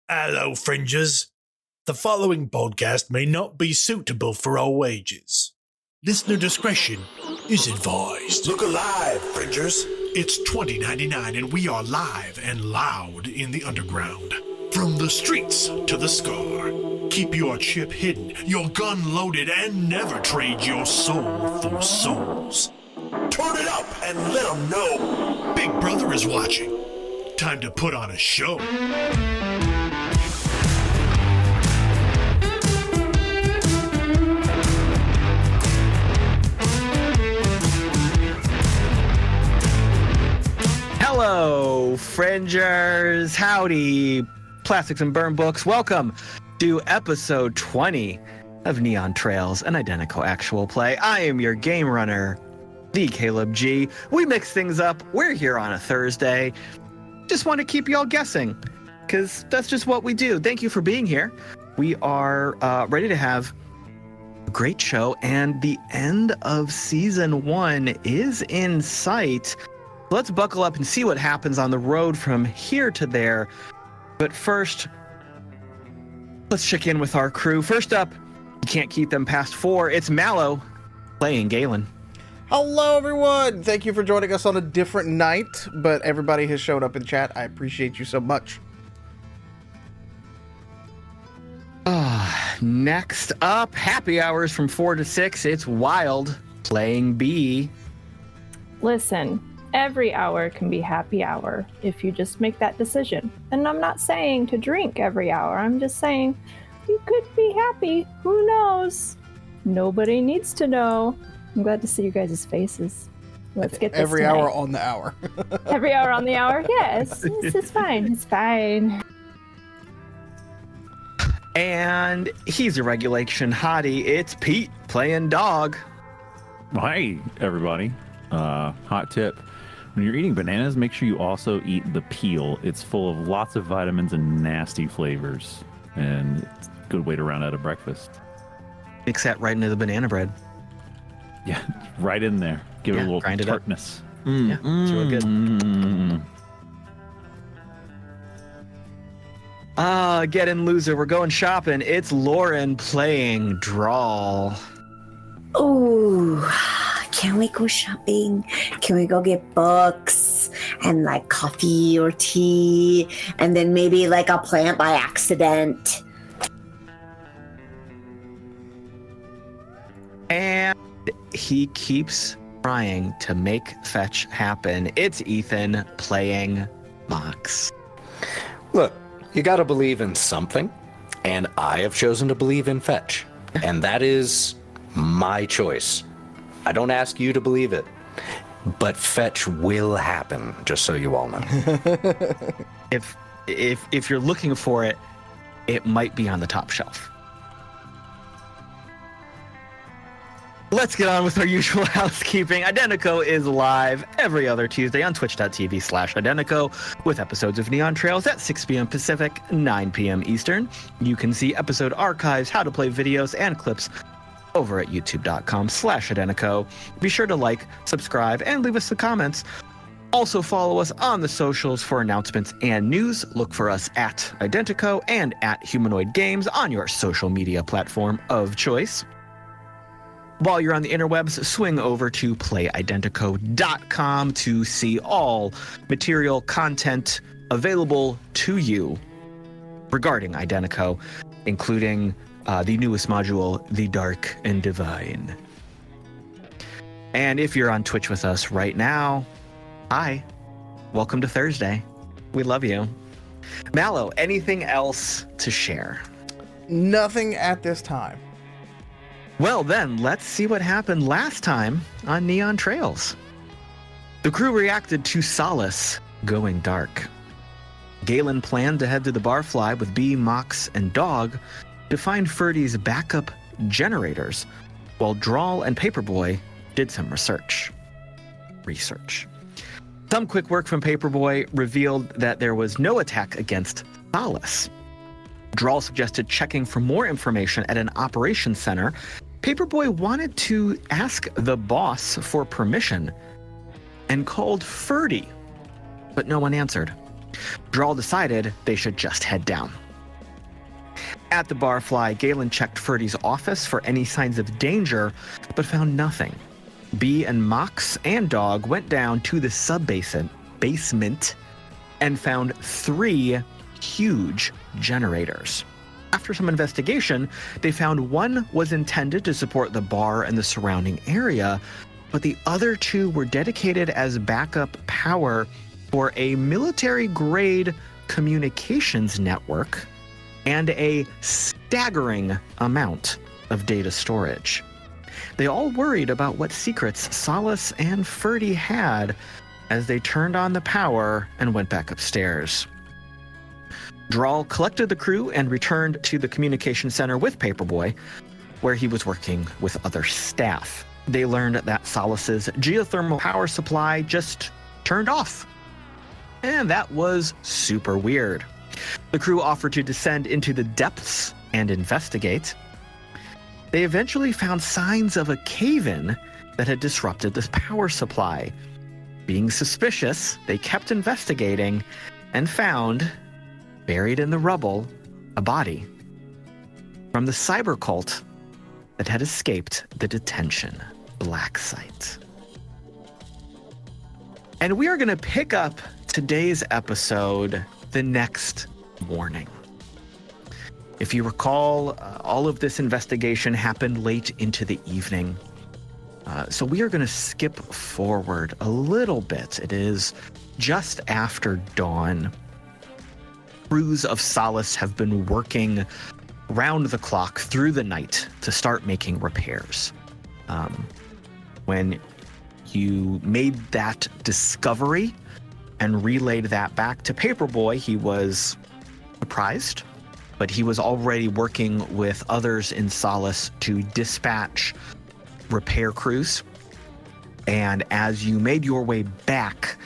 Hello, fringers. The following podcast may not be suitable for all ages. Listener discretion is advised. Look alive, fringers. It's 2099 and we are live and loud in the underground. From the streets to the scar. Keep your chip hidden, your gun loaded, and never trade your soul for souls. Turn it up and let them know. Big Brother is watching. Time to put on a show. Hello, fringers. Howdy, plastics and burn books. Welcome to episode 20 of Neon Trails, an Identico actual play. I am your game runner, the Caleb G. We mix things up. We're here on a Thursday. Just want to keep y'all guessing, because that's just what we do. Thank you for being here. We are ready to have a great show, and the end of season 1 is in sight. Let's buckle up and see what happens on the road from here to there. But first, let's check in with our crew. First up, you can't keep them past 4. It's Mallo playing Galen. Hello, everyone. Thank you for joining us on a different night, but everybody has showed up in chat. I appreciate you so much. Next up, happy hours from 4 to 6. It's Wild playing B. Listen. Every hour can be happy hour if you just make that decision. And I'm not saying to drink every hour. I'm just saying you could be happy. Who knows? Nobody needs to know. I'm glad to see you guys' faces. Let's get this every tonight. hour on the hour. Every hour on the hour? Yes. It's fine. It's fine. And he's a regulation hottie. It's Pete playing Dog. Hi, everybody. Hot tip. When you're eating bananas, make sure you also eat the peel. It's full of lots of vitamins and nasty flavors. And it's a good way to round out a breakfast. Mix that right into the banana bread. Yeah, right in there. Give it a little grind it tartness. Yeah, it's real good. Get in, loser. We're going shopping. It's Lauren playing Drall. Ooh, can we go shopping? Can we go get books and like coffee or tea and then maybe like a plant by accident? And he keeps trying to make fetch happen. It's Ethan playing Mox. Look, you gotta believe in something, and I have chosen to believe in fetch, and that is my choice. I don't ask you to believe it, but fetch will happen, just so you all know. If you're looking for it, it might be on the top shelf. Let's get on with our usual housekeeping. Identico is live every other Tuesday on twitch.tv/Identico with episodes of Neon Trails at 6 p.m. Pacific, 9 p.m. Eastern. You can see episode archives, how to play videos, and clips over at youtube.com/Identico. Be sure to like, subscribe, and leave us some comments. Also follow us on the socials for announcements and news. Look for us at Identico and at Humanoid Games on your social media platform of choice. While you're on the interwebs, swing over to playidentico.com to see all material content available to you regarding Identico, including the newest module, The Dark and Divine. And if you're on Twitch with us right now, hi, welcome to Thursday. We love you. Mallo, anything else to share? Nothing at this time. Well then, let's see what happened last time on Neon Trails. The crew reacted to Solace going dark. Galen planned to head to the Barfly with Bee, Mox, and Dog to find Ferdy's backup generators, while Drall and Paperboy did some research. Some quick work from Paperboy revealed that there was no attack against Solace. Drall suggested checking for more information at an operations center. Paperboy wanted to ask the boss for permission and called Ferdy, but no one answered. Drall decided they should just head down. At the Barfly, Galen checked Ferdy's office for any signs of danger, but found nothing. Bee and Mox and Dog went down to the basement and found 3 huge generators. After some investigation, they found one was intended to support the bar and the surrounding area, but the other 2 were dedicated as backup power for a military-grade communications network and a staggering amount of data storage. They all worried about what secrets Solace and Ferdy had as they turned on the power and went back upstairs. Drall collected the crew and returned to the communication center with Paperboy, where he was working with other staff. They learned that Solace's geothermal power supply just turned off. And that was super weird. The crew offered to descend into the depths and investigate. They eventually found signs of a cave-in that had disrupted the power supply. Being suspicious, they kept investigating and found, buried in the rubble, a body from the cyber cult that had escaped the detention black site. And we are going to pick up today's episode the next morning. If you recall, all of this investigation happened late into the evening. So we are going to skip forward a little bit. It is just after dawn. Crews of Solace have been working round the clock through the night to start making repairs. When you made that discovery and relayed that back to Paperboy, he was surprised, but he was already working with others in Solace to dispatch repair crews. And as you made your way back,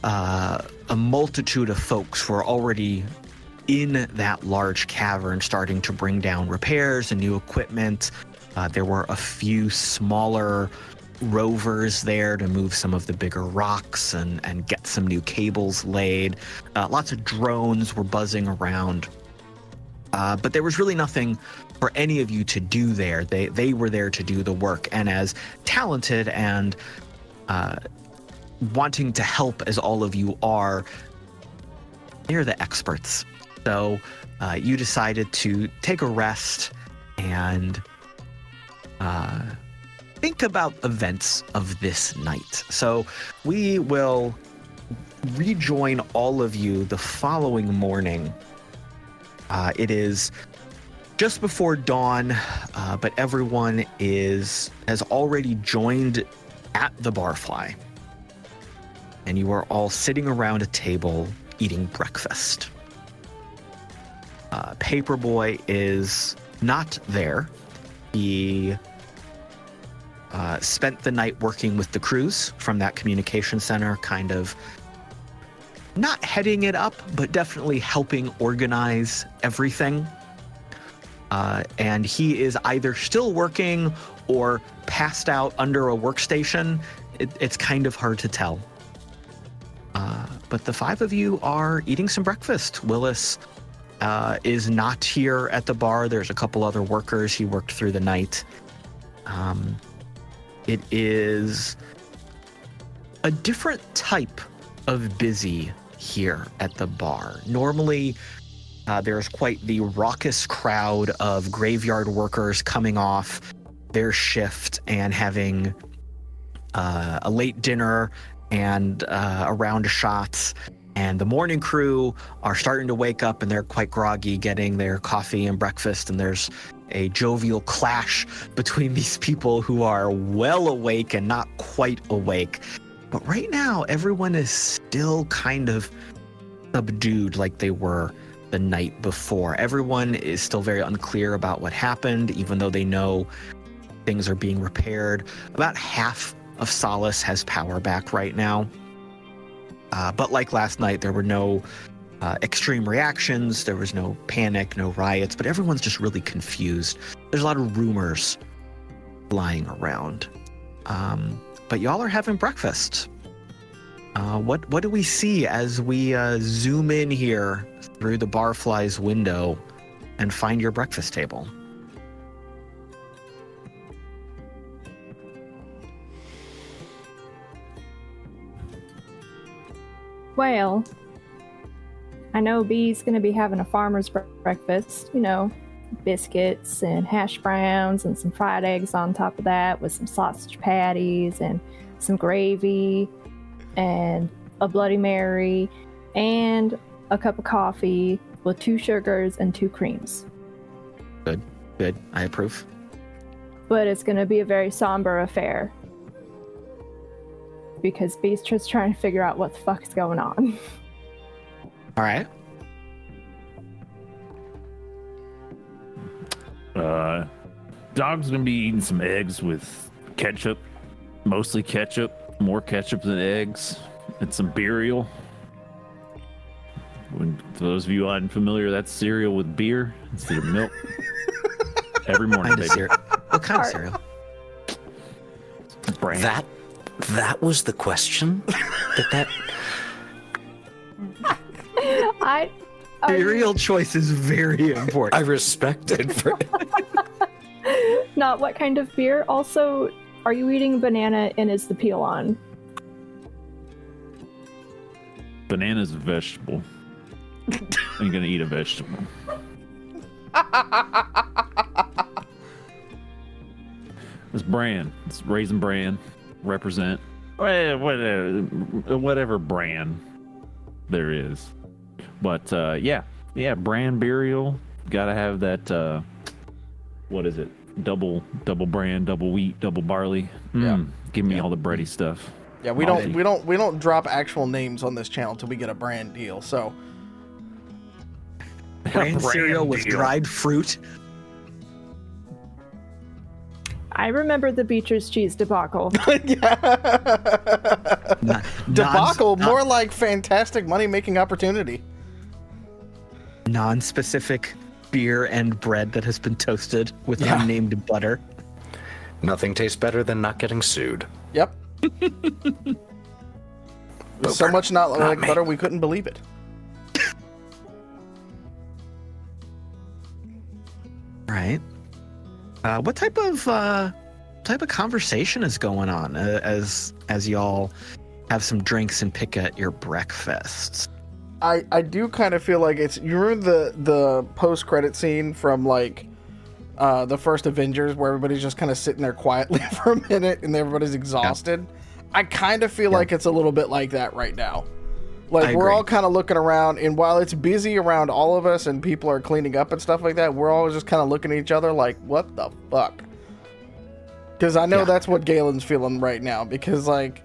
a multitude of folks were already in that large cavern starting to bring down repairs and new equipment. There were a few smaller rovers there to move some of the bigger rocks and get some new cables laid. Lots of drones were buzzing around. But there was really nothing for any of you to do there. They were there to do the work. And as talented and wanting to help as all of you are, they're the experts. So you decided to take a rest and think about events of this night. So we will rejoin all of you the following morning. It is just before dawn, but everyone has already joined at the Barfly. And you are all sitting around a table eating breakfast. Paperboy is not there. He spent the night working with the crews from that communication center, kind of not heading it up, but definitely helping organize everything. And he is either still working or passed out under a workstation. It's kind of hard to tell. But the 5 of you are eating some breakfast. Willis is not here at the bar. There's a couple other workers. He worked through the night. It is a different type of busy here at the bar. Normally, there's quite the raucous crowd of graveyard workers coming off their shift and having a late dinner and a round of shots. And the morning crew are starting to wake up and they're quite groggy, getting their coffee and breakfast. And there's a jovial clash between these people who are well awake and not quite awake. But right now, everyone is still kind of subdued like they were the night before. Everyone is still very unclear about what happened, even though they know things are being repaired. About half of Solace has power back right now. But like last night, there were no extreme reactions. There was no panic, no riots, but everyone's just really confused. There's a lot of rumors flying around. But y'all are having breakfast. What do we see as we zoom in here through the Barfly's window and find your breakfast table. Well, I know B's going to be having a farmer's breakfast, you know, biscuits and hash browns and some fried eggs on top of that with some sausage patties and some gravy and a Bloody Mary and a cup of coffee with 2 sugars and 2 creams. Good. I approve. But it's going to be a very somber affair because B's just trying to figure out what the fuck is going on. All right. Dog's gonna be eating some eggs with ketchup, mostly ketchup, more ketchup than eggs, and some burial. For those of you unfamiliar, that's cereal with beer instead of milk. Every morning, baby. What kind of cereal? Brand. That was the question? Cereal choice is very important. I respect it. Not what kind of beer. Also, are you eating banana and is the peel on? Banana's a vegetable. I'm gonna eat a vegetable. It's brand. It's Raisin Bran. Represent. Whatever brand there is. But yeah, brand burial. Gotta have that. What is it? Double brand, double wheat, double barley. Give me all the bready stuff. Yeah, we don't drop actual names on this channel until we get a brand deal. So Brand cereal with dried fruit. I remember the Beecher's cheese debacle. Debacle, more like fantastic money-making opportunity. Non-specific beer and bread that has been toasted with unnamed butter. Nothing tastes better than not getting sued. Yep. So much not like butter, we couldn't believe it. Right. What type of conversation is going on as y'all have some drinks and pick at your breakfasts? I do kind of feel like it's, you remember the post-credit scene from like the first Avengers where everybody's just kind of sitting there quietly for a minute and everybody's exhausted? Yeah. I kind of feel like it's a little bit like that right now. Like we're all kind of looking around, and while it's busy around all of us and people are cleaning up and stuff like that, we're all just kind of looking at each other like, what the fuck? Because I know that's what Galen's feeling right now, because like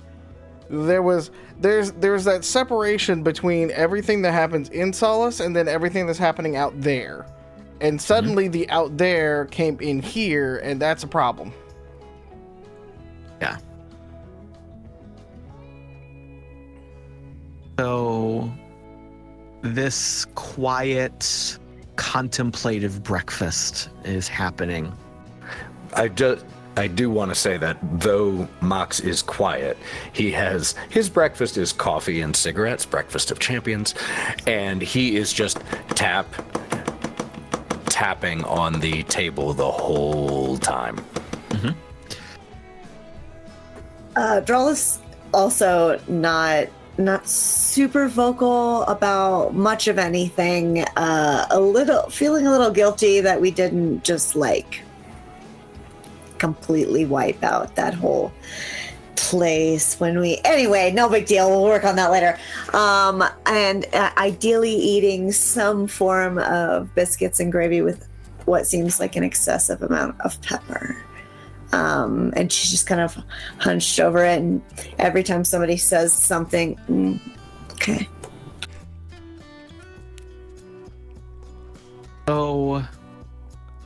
there's that separation between everything that happens in Solace and then everything that's happening out there. And suddenly the out there came in here, and that's a problem. Yeah. So this quiet, contemplative breakfast is happening. I do want to say that though Mox is quiet, his breakfast is coffee and cigarettes, breakfast of champions, and he is just tapping on the table the whole time. Drall is also not super vocal about much of anything. Feeling a little guilty that we didn't just like completely wipe out that whole place anyway, no big deal. We'll work on that later. And ideally eating some form of biscuits and gravy with what seems like an excessive amount of pepper. And she's just kind of hunched over it, and every time somebody says something, okay. So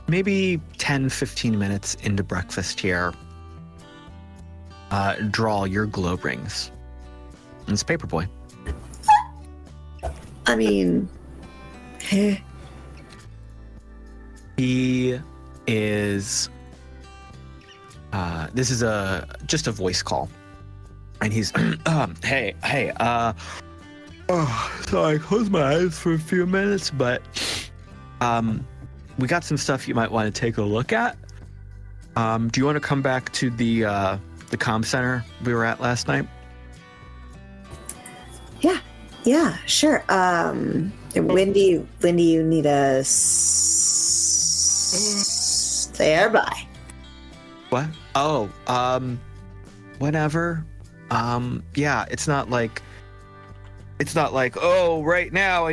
maybe 10-15 minutes into breakfast here, Drall your glow rings. And it's Paperboy. I mean, he is... this is just a voice call, and he's hey, sorry, I closed my eyes for a few minutes, but we got some stuff you might want to take a look at. Do you want to come back to the comm center we were at last night? Yeah, sure. When do you need a stay by? What? Oh, whenever. Yeah, it's not like, oh, right now.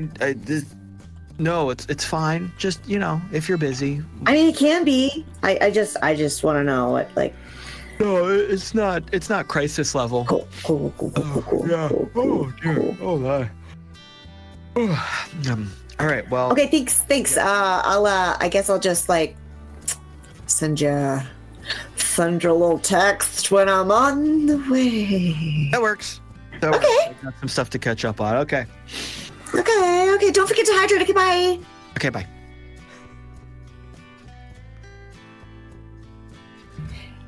No, it's fine. Just, if you're busy. I mean, it can be. I just want to know what, like. No, it's not crisis level. Cool. Yeah. Oh, dear. Oh, my. All right. Well. Okay. Thanks. I guess I'll just like send you a little text when I'm on the way. That works. Okay. I got some stuff to catch up on. Okay. Okay. Don't forget to hydrate. Okay. Bye. Okay. Bye.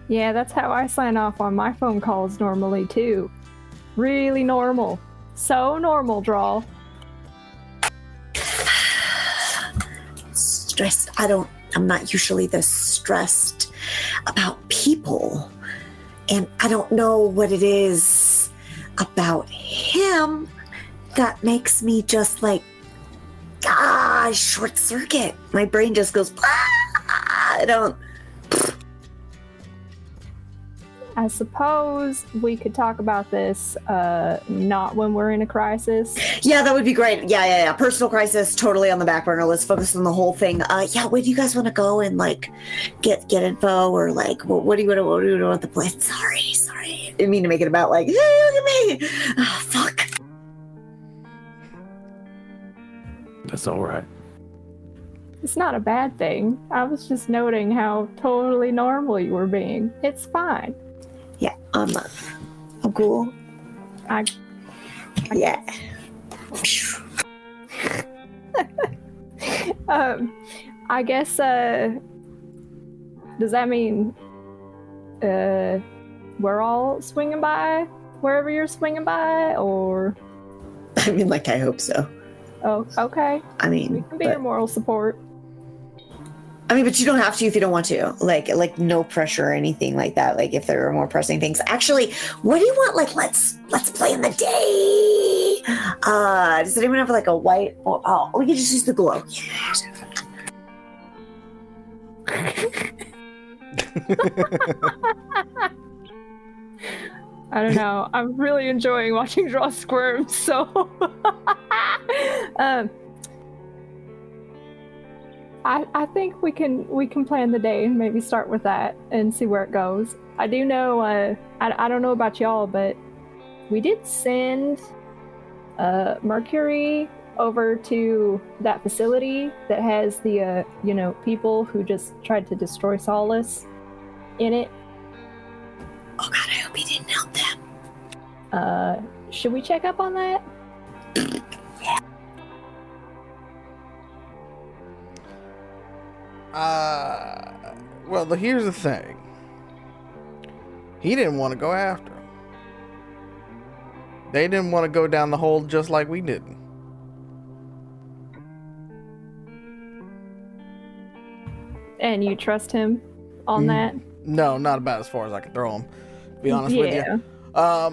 Yeah, that's how I sign off on my phone calls normally, too. Really normal. So normal, Drall. Stressed. I'm not usually this stressed about people. And I don't know what it is about him that makes me just like, short circuit. My brain just goes, I don't. I suppose we could talk about this not when we're in a crisis. Yeah, that would be great. Yeah. Personal crisis, totally on the back burner. Let's focus on the whole thing. Where do you guys want to go and like get info or like what do you want the plan? Sorry. I didn't mean to make it about like, hey, look at me. Oh, fuck. That's all right. It's not a bad thing. I was just noting how totally normal you were being. It's fine. Yeah, I'm cool. Yeah. I guess, does that mean, we're all swinging by wherever you're swinging by, or? I mean, like, I hope so. Oh, okay. I mean, we can be your moral support. I mean, but you don't have to if you don't want to. Like no pressure or anything like that. Like if there are more pressing things. Actually, what do you want? Like let's play in the day. Does anyone have like a white? Oh, we can just use the glow. I don't know. I'm really enjoying watching Drall squirm. So. I think we can plan the day and maybe start with that and see where it goes. I do know, I don't know about y'all, but we did send Mercury over to that facility that has the, people who just tried to destroy Solace in it. Oh God, I hope he didn't help them. Should we check up on that? Yeah. Well, here's the thing. He didn't want to go after him. They didn't want to go down the hole just like we didn't. And you trust him on that? No, not about as far as I can throw him, to be honest with you. Are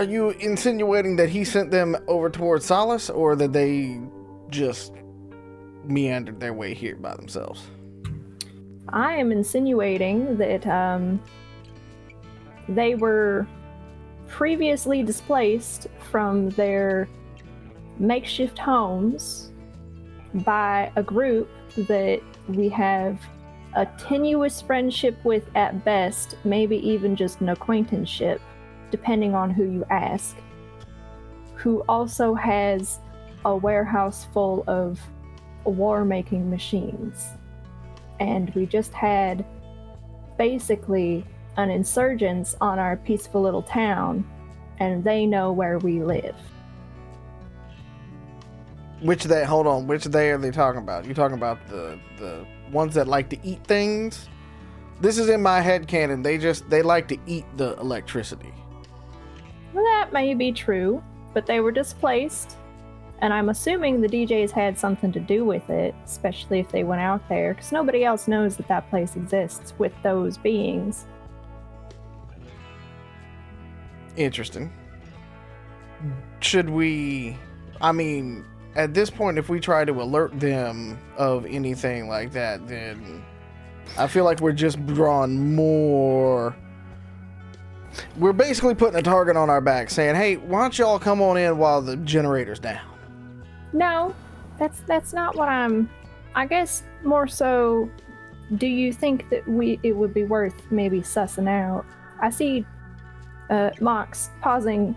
you insinuating that he sent them over towards Solace, or that they just meandered their way here by themselves? I am insinuating that they were previously displaced from their makeshift homes by a group that we have a tenuous friendship with at best, maybe even just an acquaintanceship, depending on who you ask, who also has a warehouse full of war-making machines. And we just had basically an insurgence on our peaceful little town, and they know where we live. Which they are they talking about? You talking about the ones that like to eat things? This is in my head canon. They like to eat the electricity. Well, that may be true, but they were displaced, And I'm assuming the DJs had something to do with it, especially if they went out there, because nobody else knows that that place exists with those beings. Interesting. Should we... I mean, at this point, if we try to alert them of anything like that, then I feel like we're just drawing more... We're basically putting a target on our back, saying, hey, why don't y'all come on in while the generator's down? No, that's not what I'm... I guess more so, do you think that it would be worth maybe sussing out? I see Mox pausing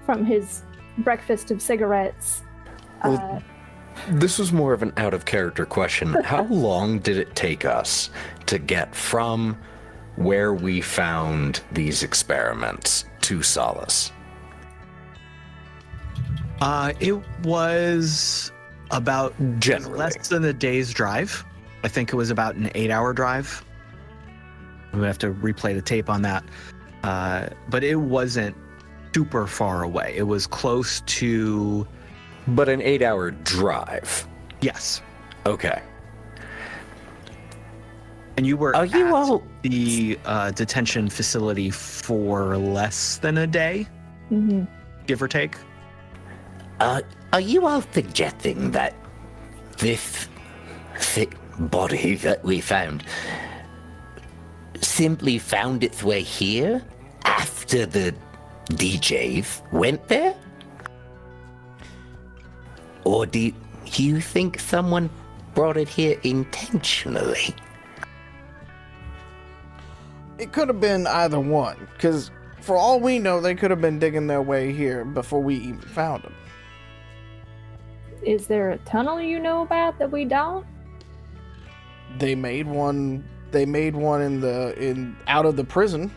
from his breakfast of cigarettes. Well, this was more of an out-of-character question. How long did it take us to get from where we found these experiments to Solace? It was about Generally. less than a day's drive. I think it was about an 8-hour drive. We have to replay the tape on that. But it wasn't super far away. It was close to... But an 8-hour drive. Yes. Okay. And you were Are at you all- the detention facility for less than a day, Mm-hmm. give or take? Are you all suggesting that this thick body that we found simply found its way here after the DJs went there? Or do you think someone brought it here intentionally? It could have been either one, because for all we know, they could have been digging their way here before we even found them. Is there a tunnel you know about that we don't? They made one. They made one in out of the prison.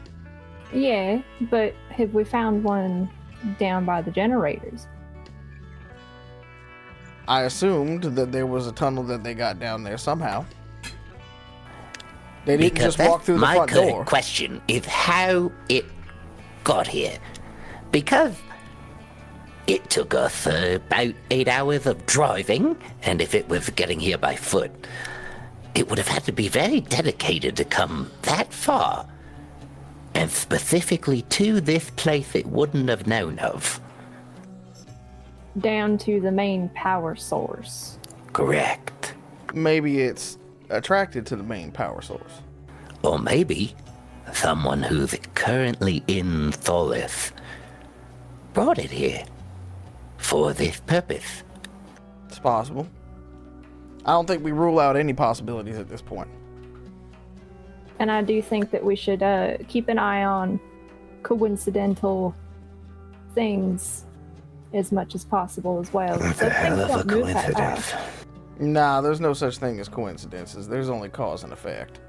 Yeah, but have we found one down by the generators? I assumed that there was a tunnel that they got down there somehow. They didn't Because just walk through the front my current door. question is how it got here. Because it took us about 8 hours of driving, and if it was getting here by foot, it would have had to be very dedicated to come that far. And specifically to this place it wouldn't have known of. Down to the main power source. Correct. Maybe it's attracted to the main power source. Or maybe someone who's currently in Solace brought it here for this purpose. It's possible. I don't think we rule out any possibilities at this point. And I do think that we should keep an eye on coincidental things as much as possible as well. That's So a hell things of a don't move that coincidence. fast. Nah, there's no such thing as coincidences. There's only cause and effect.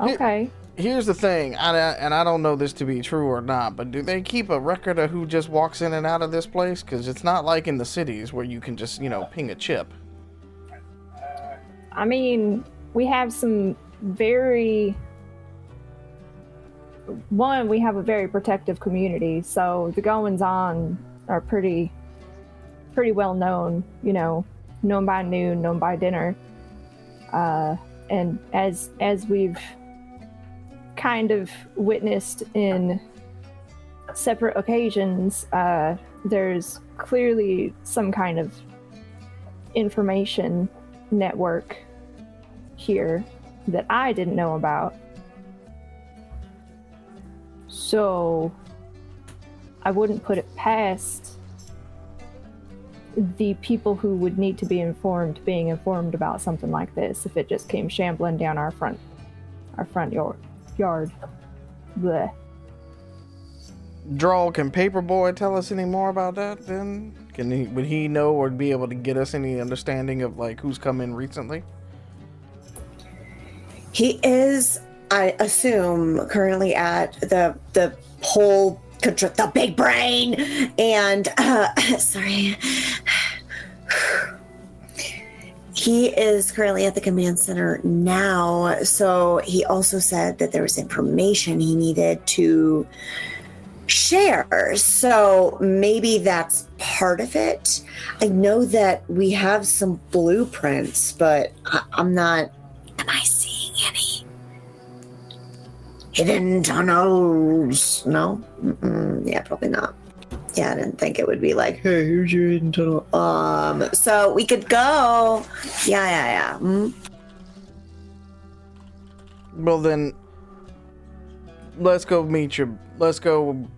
Okay. Here's the thing, and I don't know this to be true or not, but do they keep a record of who just walks in and out of this place? Because it's not like in the cities where you can just, ping a chip. I mean, we have some very... One, we have a very protective community, so the goings-on are pretty well known, known by noon, known by dinner. And as we've kind of witnessed in separate occasions, there's clearly some kind of information network here that I didn't know about. So I wouldn't put it past the people who would need to be informed being informed about something like this if it just came shambling down our front yard. Blech. Drall, can Paperboy tell us any more about that then? Would he know or be able to get us any understanding of who's come in recently? He is, I assume, currently at the whole the big brain and sorry. He is currently at the command center now, so he also said that there was information he needed to share. So maybe that's part of it. I know that we have some blueprints, but I'm not. Am I seeing any hidden tunnels? No? Yeah, probably not. Yeah, I didn't think it would be like, hey, here's your hidden tunnel. So we could go. Yeah. Well then, let's go meet your. Let's go.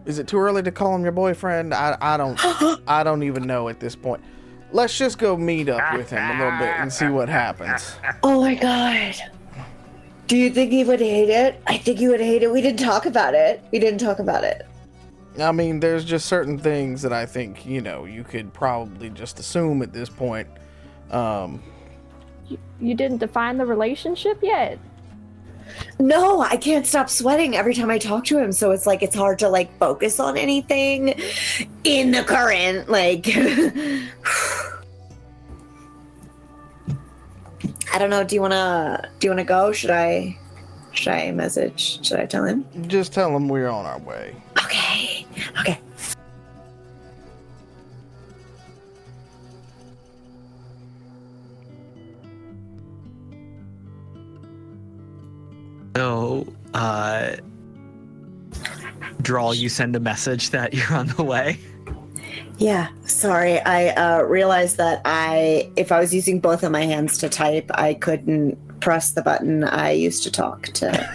Is it too early to call him your boyfriend? I don't even know at this point. Let's just go meet up with him a little bit and see what happens. Oh my god. Do you think he would hate it? I think he would hate it. We didn't talk about it. I mean, there's just certain things that I think, you could probably just assume at this point. You didn't define the relationship yet. No, I can't stop sweating every time I talk to him. So it's like, it's hard to like focus on anything in the current, like, I don't know. Do you want to go? Should I message? Should I tell him? Just tell him we're on our way. Okay. So, Drall, you send a message that you're on the way. Yeah, sorry. I realized that if I was using both of my hands to type, I couldn't press the button I used to talk to.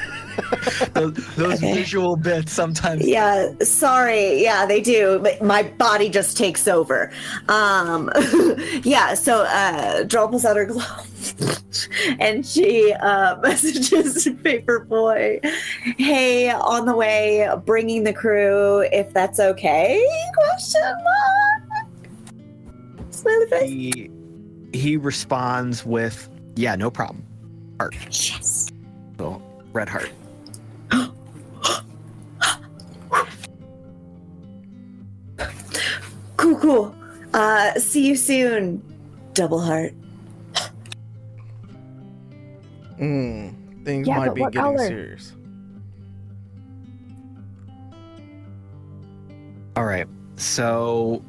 those visual bits sometimes. Yeah, sorry. Yeah, they do. But my body just takes over. Yeah, so Drall pulls out her glove and she messages Paperboy, hey, on the way, bringing the crew, if that's okay? Question mark. Smiley face. He responds with, yeah, no problem. Heart. Yes. So, red heart. Cool. See you soon. Double heart. Things Yeah, might but be what getting color? serious. All right. So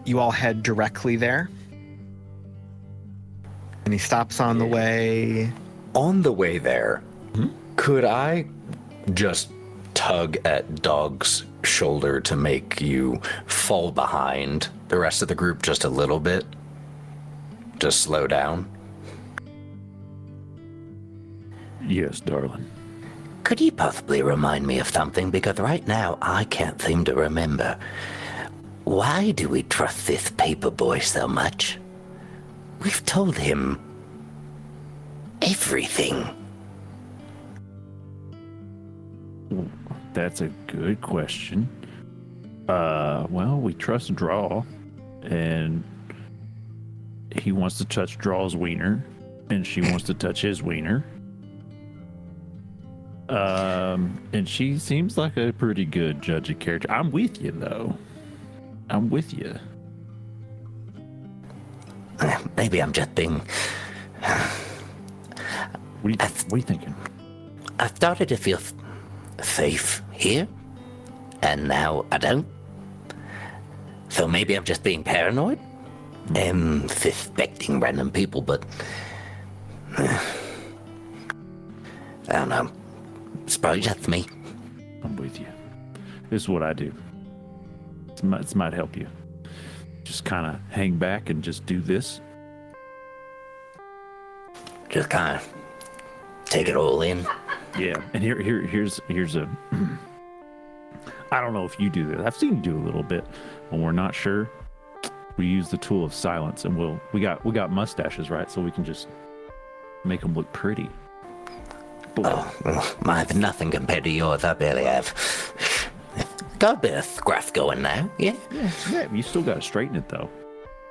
you all head directly there. And he stops on the way. On the way there, could I just tug at Dog's shoulder to make you fall behind the rest of the group just a little bit? Just slow down? Yes, darling. Could you possibly remind me of something? Because right now I can't seem to remember. Why do we trust this Paperboy so much? We've told him everything. That's a good question. Well, we trust Drall, and he wants to touch Draw's wiener, and she wants to touch his wiener. And she seems like a pretty good judge of character. I'm with you, though. I'm with you. Maybe I'm just being... What are you thinking? I started to feel safe here, and now I don't. So maybe I'm just being paranoid and suspecting random people, but I don't know. It's probably just me. I'm with you. This is what I do. This might help you. Just kind of hang back and just do this. Just kind of take it all in. Yeah, and here's a. I don't know if you do this. I've seen you do a little bit when we're not sure. We use the tool of silence, and we got mustaches, right? So we can just make them look pretty. Oh, I have nothing compared to yours. I barely have. Got a bit of scruff going now, yeah? Yeah. You still got to straighten it though.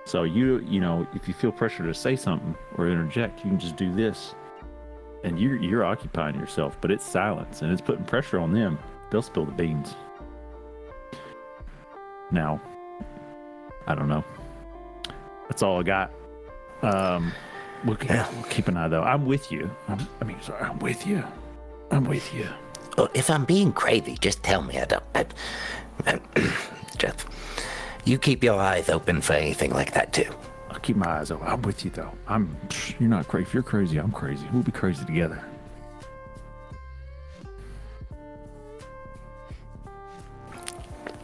So you know, if you feel pressure to say something or interject, you can just do this, and you're occupying yourself, but it's silence and it's putting pressure on them. They'll spill the beans. Now, I don't know. That's all I got. We'll keep an eye though. I'm with you. I'm with you. if I'm being crazy, just tell me. Just, you keep your eyes open for anything like that too. I'll keep my eyes open. I'm with you though. You're not crazy. If you're crazy, I'm crazy. We'll be crazy together.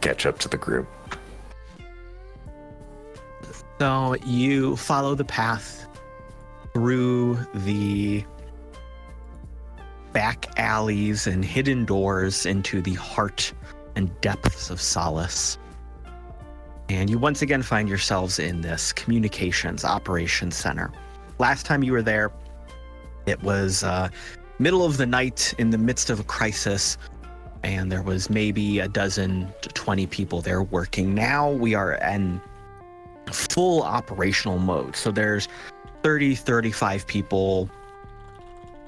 Catch up to the group. So you follow the path through the back alleys and hidden doors into the heart and depths of Solace. And you once again find yourselves in this communications operations center. Last time you were there, it was middle of the night in the midst of a crisis, and there was maybe a dozen to 20 people there working. Now we are in full operational mode. So there's 30, 35 people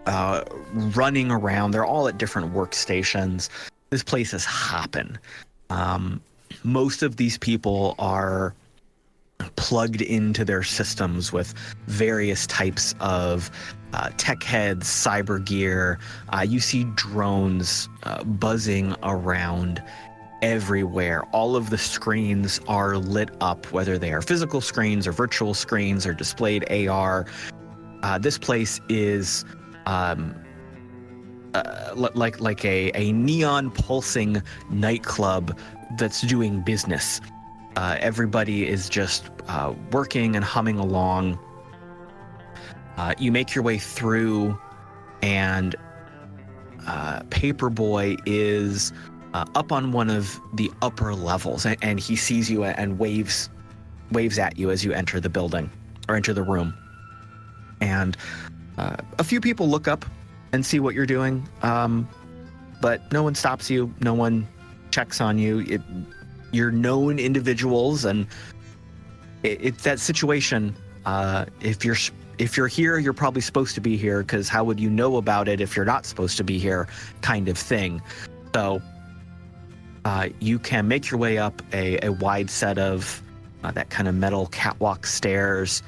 running around. They're all at different workstations. This place is hopping. Most of these people are plugged into their systems with various types of tech heads, cyber gear. You see drones buzzing around everywhere. All of the screens are lit up, whether they are physical screens or virtual screens or displayed AR. This place is like a neon pulsing nightclub that's doing business. Everybody is just working and humming along. You make your way through, and Paperboy is up on one of the upper levels, and he sees you and waves at you as you enter the building or enter the room. And a few people look up and see what you're doing, but no one stops you. No one checks on you. You're known individuals, and it's that situation. If you're here, you're probably supposed to be here, because how would you know about it if you're not supposed to be here, kind of thing. So you can make your way up a wide set of that kind of metal catwalk stairs.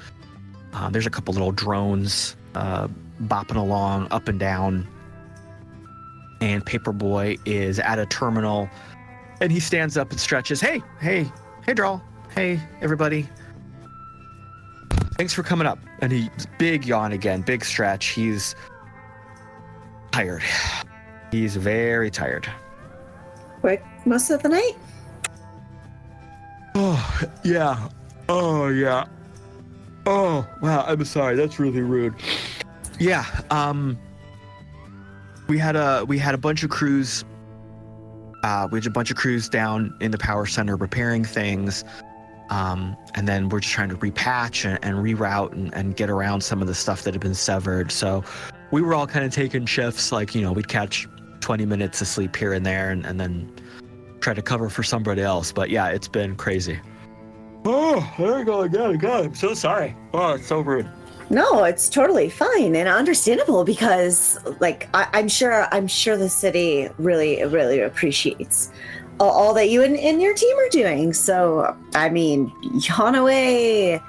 There's a couple little drones bopping along up and down, and Paperboy is at a terminal, and he stands up and stretches. Hey, Drall. Hey, everybody. Thanks for coming up. And he big yawn again, big stretch. He's tired. He's very tired. Work most of the night? Oh, yeah. Oh, yeah. Oh, wow. I'm sorry. That's really rude. Yeah. We had a bunch of crews. We had a bunch of crews down in the power center repairing things. And then we're just trying to repatch and reroute and get around some of the stuff that had been severed. So we were all kind of taking shifts, like, we'd catch 20 minutes of sleep here and there, and then try to cover for somebody else. But yeah, it's been crazy. Oh, there we go again. God, I'm so sorry. Oh, it's so rude. No, it's totally fine and understandable, because I'm sure the city really appreciates all that you and your team are doing. So, I mean, yawn away.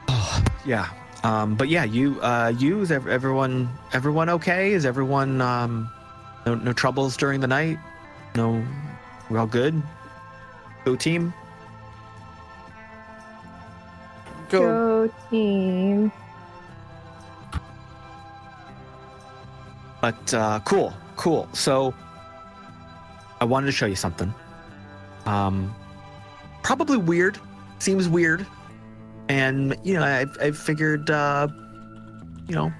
Oh, yeah. But yeah, is everyone okay? Is everyone, no troubles during the night? No, we're all good? Go team? Go team. But, cool. So, I wanted to show you something. Probably weird. Seems weird. And, I figured, you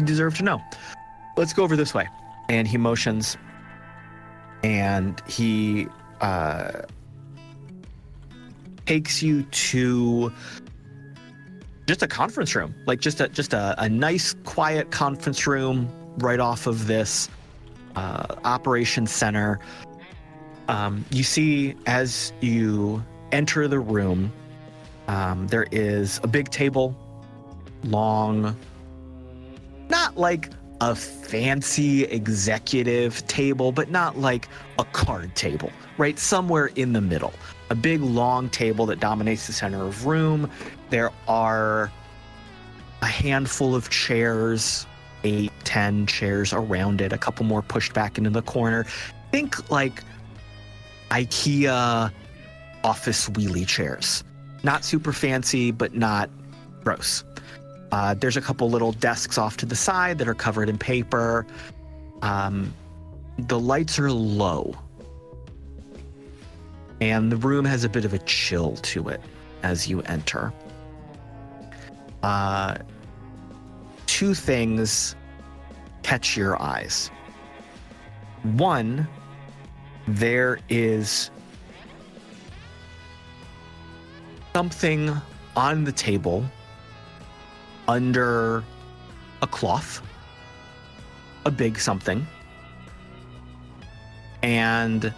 deserve to know. Let's go over this way. And he motions. And he takes you to just a conference room. Like just a nice, quiet conference room right off of this operations center. You see, as you enter the room, there is a big table, long, not like a fancy executive table, but not like a card table, right? Somewhere in the middle. A big, long table that dominates the center of the room. There are a handful of chairs 8, 10 chairs around it, a couple more pushed back into the corner. Think like IKEA office wheelie chairs. Not super fancy, but not gross. There's a couple little desks off to the side that are covered in paper. The lights are low. And the room has a bit of a chill to it as you enter. Two things catch your eyes. One, there is something on the table under a cloth, a big something, and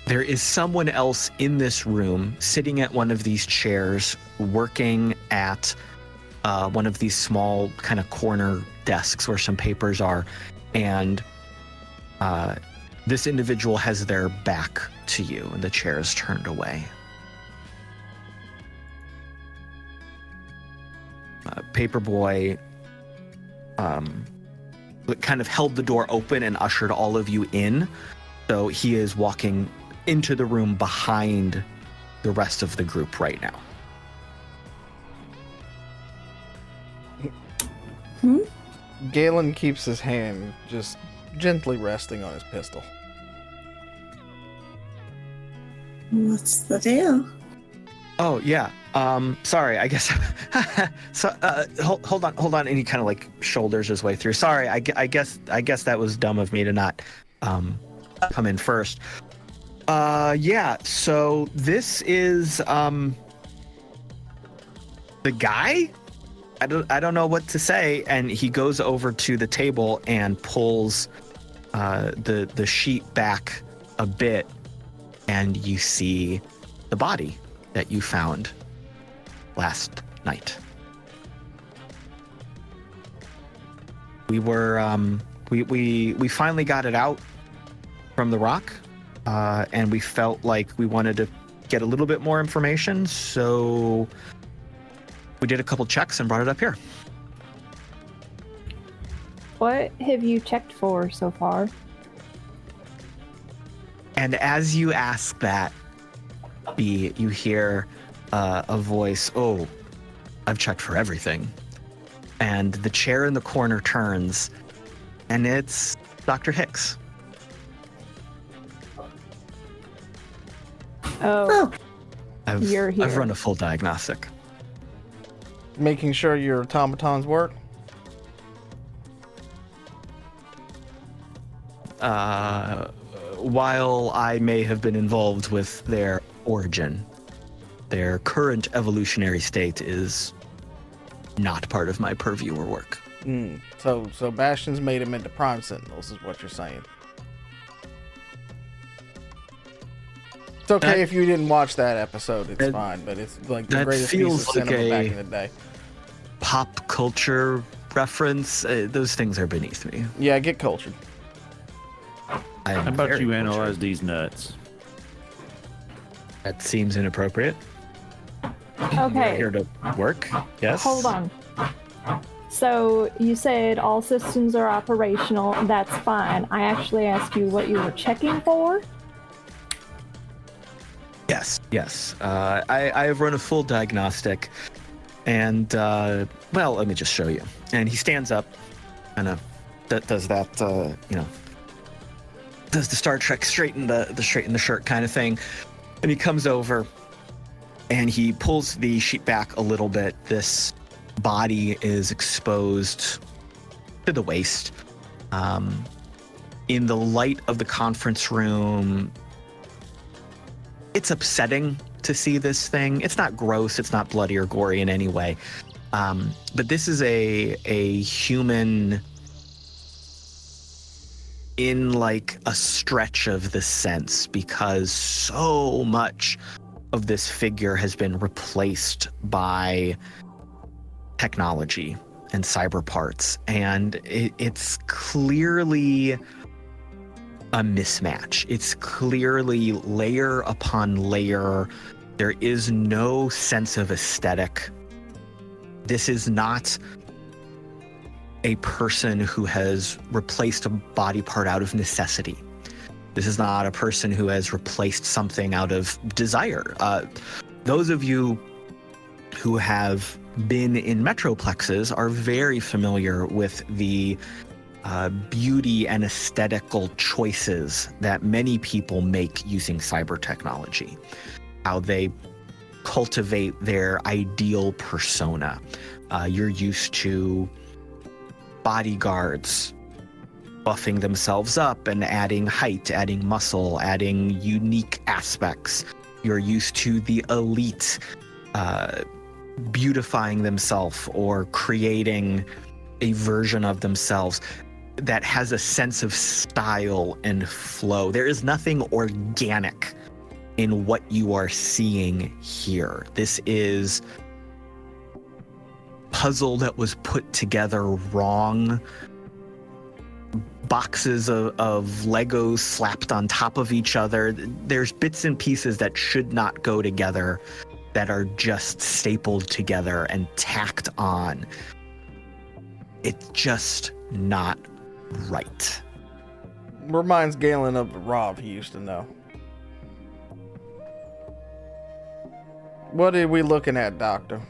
there is someone else in this room sitting at one of these chairs, working at one of these small kind of corner desks where some papers are, and this individual has their back to you and the chair is turned away. Paperboy kind of held the door open and ushered all of you in, so he is walking into the room behind the rest of the group right now. Galen keeps his hand just gently resting on his pistol. What's the deal? Oh yeah. Sorry. I guess. So hold on. And he kind of like shoulders his way through. Sorry. I guess that was dumb of me to not come in first. Yeah. So this is the guy. I don't know what to say. And he goes over to the table and pulls the sheet back a bit, and you see the body that you found last night. We were we finally got it out from the rock, and we felt like we wanted to get a little bit more information, so we did a couple checks and brought it up here. What have you checked for so far? And as you ask that, B, you hear a voice, "Oh, I've checked for everything." And the chair in the corner turns, and it's Dr. Hicks. Oh, I've you're here. run a full diagnostic. Making sure your automatons work. While I may have been involved with their origin, their current evolutionary state is not part of my purview or work. So Bastion's made him into Prime Sentinels, is what you're saying. It's okay if you didn't watch that episode. It's fine, but it's like the that greatest piece of feels like cinema back a- in the day. Pop culture reference, those things are beneath me. Yeah, get cultured. I am How about very you cultured. analyze these nuts? That seems inappropriate. Okay. Here to work, yes? Hold on. So you said all systems are operational. That's fine. I actually asked you what you were checking for. Yes. I have run a full diagnostic, and well, let me just show you. And he stands up, and does that, does the Star Trek straighten the shirt kind of thing, and he comes over, and he pulls the sheet back a little bit. This body is exposed to the waist. In the light of the conference room, it's upsetting to see this thing. It's not gross, it's not bloody or gory in any way. But this is a human in like a stretch of the sense, because so much of this figure has been replaced by technology and cyber parts, and it's clearly a mismatch. It's clearly layer upon layer. There is no sense of aesthetic. This is not a person who has replaced a body part out of necessity. This is not a person who has replaced something out of desire. Those of you who have been in metroplexes are very familiar with the beauty and aesthetical choices that many people make using cyber technology, how they cultivate their ideal persona. You're used to bodyguards buffing themselves up and adding height, adding muscle, adding unique aspects. You're used to the elite beautifying themselves or creating a version of themselves that has a sense of style and flow. There is nothing organic in what you are seeing here. This is puzzle that was put together wrong. Boxes of Legos slapped on top of each other. There's bits and pieces that should not go together that are just stapled together and tacked on. It's just not right. Reminds Galen of the Rob he used to know. What are we looking at, Doctor?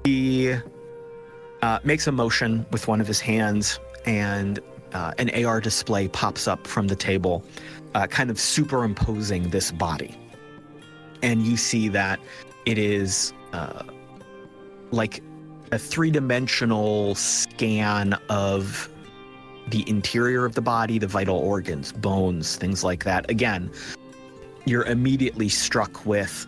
He makes a motion with one of his hands, and an AR display pops up from the table, kind of superimposing this body. And you see that it is like a three-dimensional scan of the interior of the body, the vital organs, bones, things like that. Again, you're immediately struck with,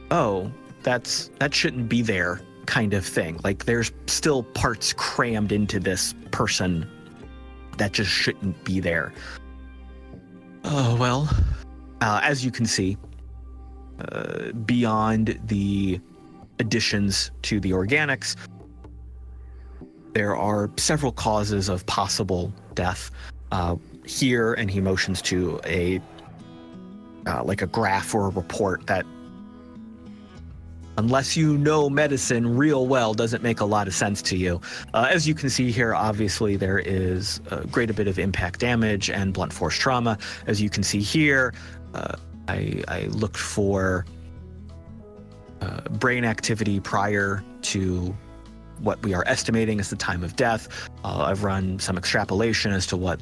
oh, that shouldn't be there, kind of thing. Like, there's still parts crammed into this person that just shouldn't be there. Oh, well, as you can see, beyond the additions to the organics, there are several causes of possible death here, and he motions to a like a graph or a report that, unless you know medicine real well, doesn't make a lot of sense to you. As you can see here, obviously there is a great bit of impact damage and blunt force trauma. As you can see here, I looked for brain activity prior to what we are estimating as the time of death. I've run some extrapolation as to what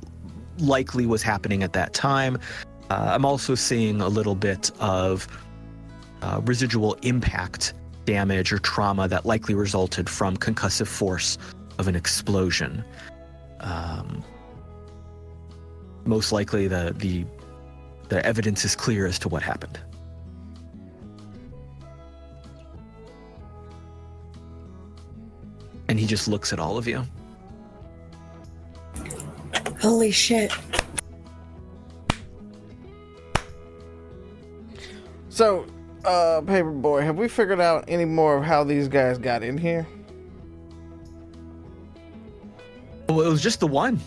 likely was happening at that time. I'm also seeing a little bit of residual impact damage or trauma that likely resulted from concussive force of an explosion. Most likely the evidence is clear as to what happened. And he just looks at all of you. Holy shit. So, Paperboy, have we figured out any more of how these guys got in here? Well, it was just the one.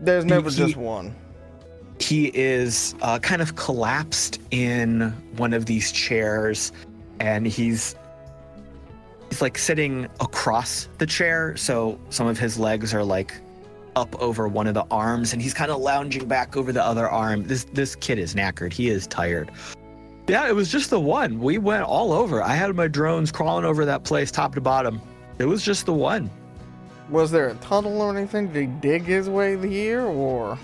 There's never just one. He is kind of collapsed in one of these chairs, and he's like sitting across the chair, so some of his legs are like up over one of the arms, and he's kind of lounging back over the other arm. This kid is knackered. He is tired. Yeah, it was just the one. We went all over. I had my drones crawling over that place top to bottom. It was just the one. Was there a tunnel or anything? Did he dig his way here, or?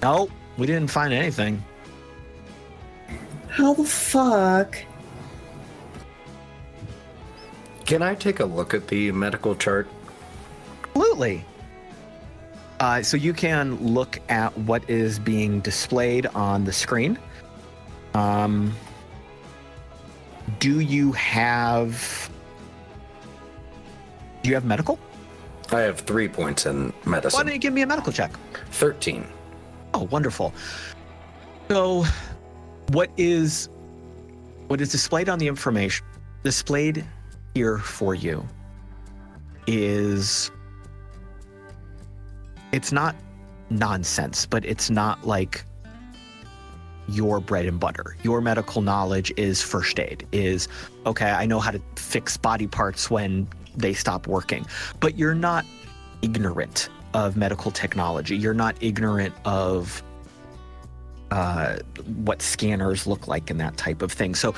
No, we didn't find anything. How the fuck? Can I take a look at the medical chart? Absolutely. So you can look at what is being displayed on the screen. Do you have medical? I have 3 points in medicine. Why don't you give me a medical check? 13. Oh, wonderful. So what is displayed on the information, displayed here for you, is, it's not nonsense, but it's not like your bread and butter. Your medical knowledge is first aid, is, okay, I know how to fix body parts when they stop working. But you're not ignorant of medical technology. You're not ignorant of what scanners look like and that type of thing. So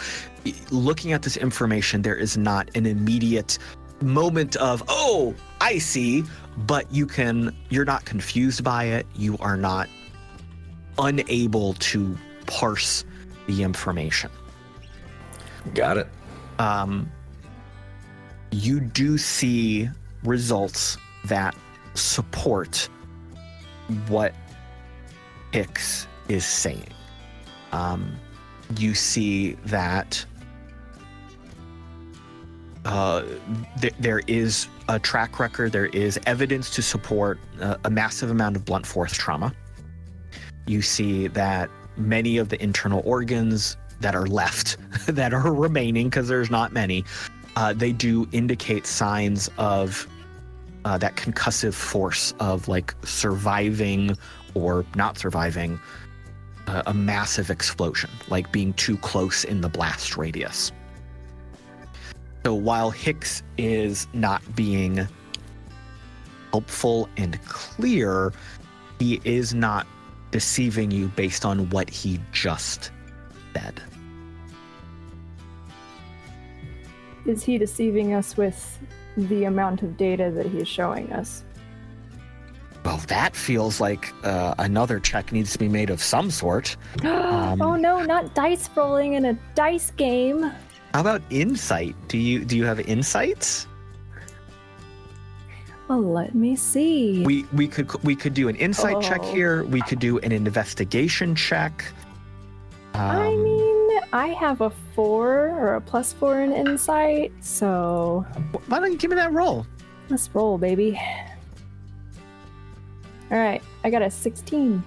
looking at this information, there is not an immediate moment of, oh, I see, but you're not confused by it. You are not unable to parse the information. Got it. You do see results that support what Hicks is saying. You see that there is a track record, there is evidence to support a massive amount of blunt force trauma. You see that many of the internal organs that are left, that are remaining, because there's not many, they do indicate signs of that concussive force of like surviving or not surviving a massive explosion, like being too close in the blast radius. So while Hicks is not being helpful and clear, he is not deceiving you based on what he just said. Is he deceiving us with the amount of data that he's showing us? Well, that feels like another check needs to be made of some sort. Oh no, not dice rolling in a dice game. How about insight? Do you have insights? Well, let me see. We could do an insight check here. We could do an investigation check. I mean, I have a 4 or a +4 in insight, so why don't you give me that roll? let's roll, baby. All right, I got a 16.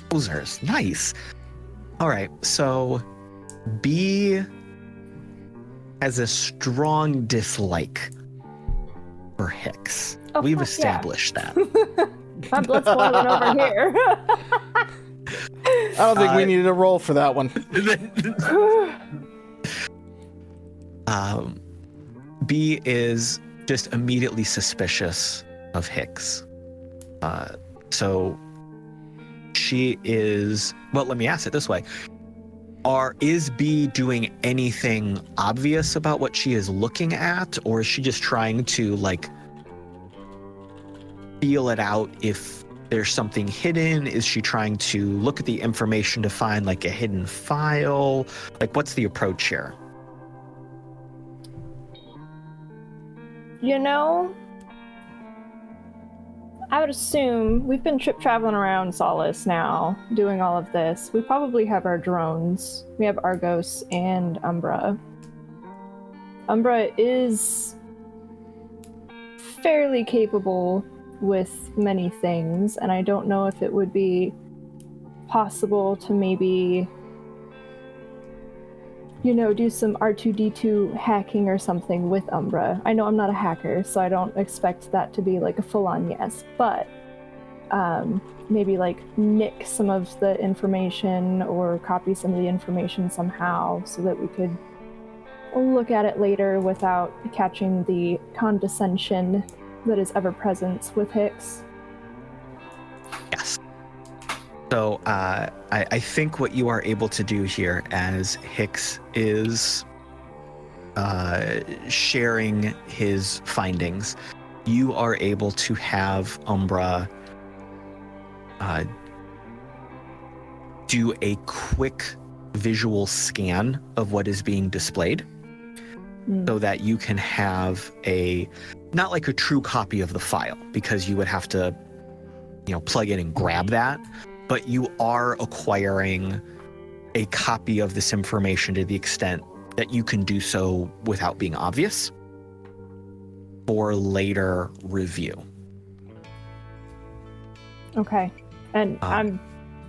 Posers, nice. All right, so B has a strong dislike for Hicks. Oh, We've fuck yeah. established that. My blood's boiling over here. I don't think we needed a roll for that one. B is just immediately suspicious of Hicks. So she is, well, let me ask it this way. Is B doing anything obvious about what she is looking at, or is she just trying to like feel it out if there's something hidden? Is she trying to look at the information to find like a hidden file? Like, what's the approach here? You know, I would assume we've been traveling around Solace now, doing all of this. We probably have our drones. We have Argos and Umbra. Umbra is fairly capable with many things, and I don't know if it would be possible to maybe, you know, do some R2-D2 hacking or something with Umbra. I know I'm not a hacker, so I don't expect that to be like a full-on yes, but maybe like nick some of the information or copy some of the information somehow so that we could look at it later without catching the condescension that is ever present with Hicks. Yes. So I think what you are able to do here, as Hicks is sharing his findings, you are able to have Umbra do a quick visual scan of what is being displayed, so that you can have not like a true copy of the file, because you would have to, you know, plug in and grab that, but you are acquiring a copy of this information to the extent that you can do so without being obvious for later review. Okay. And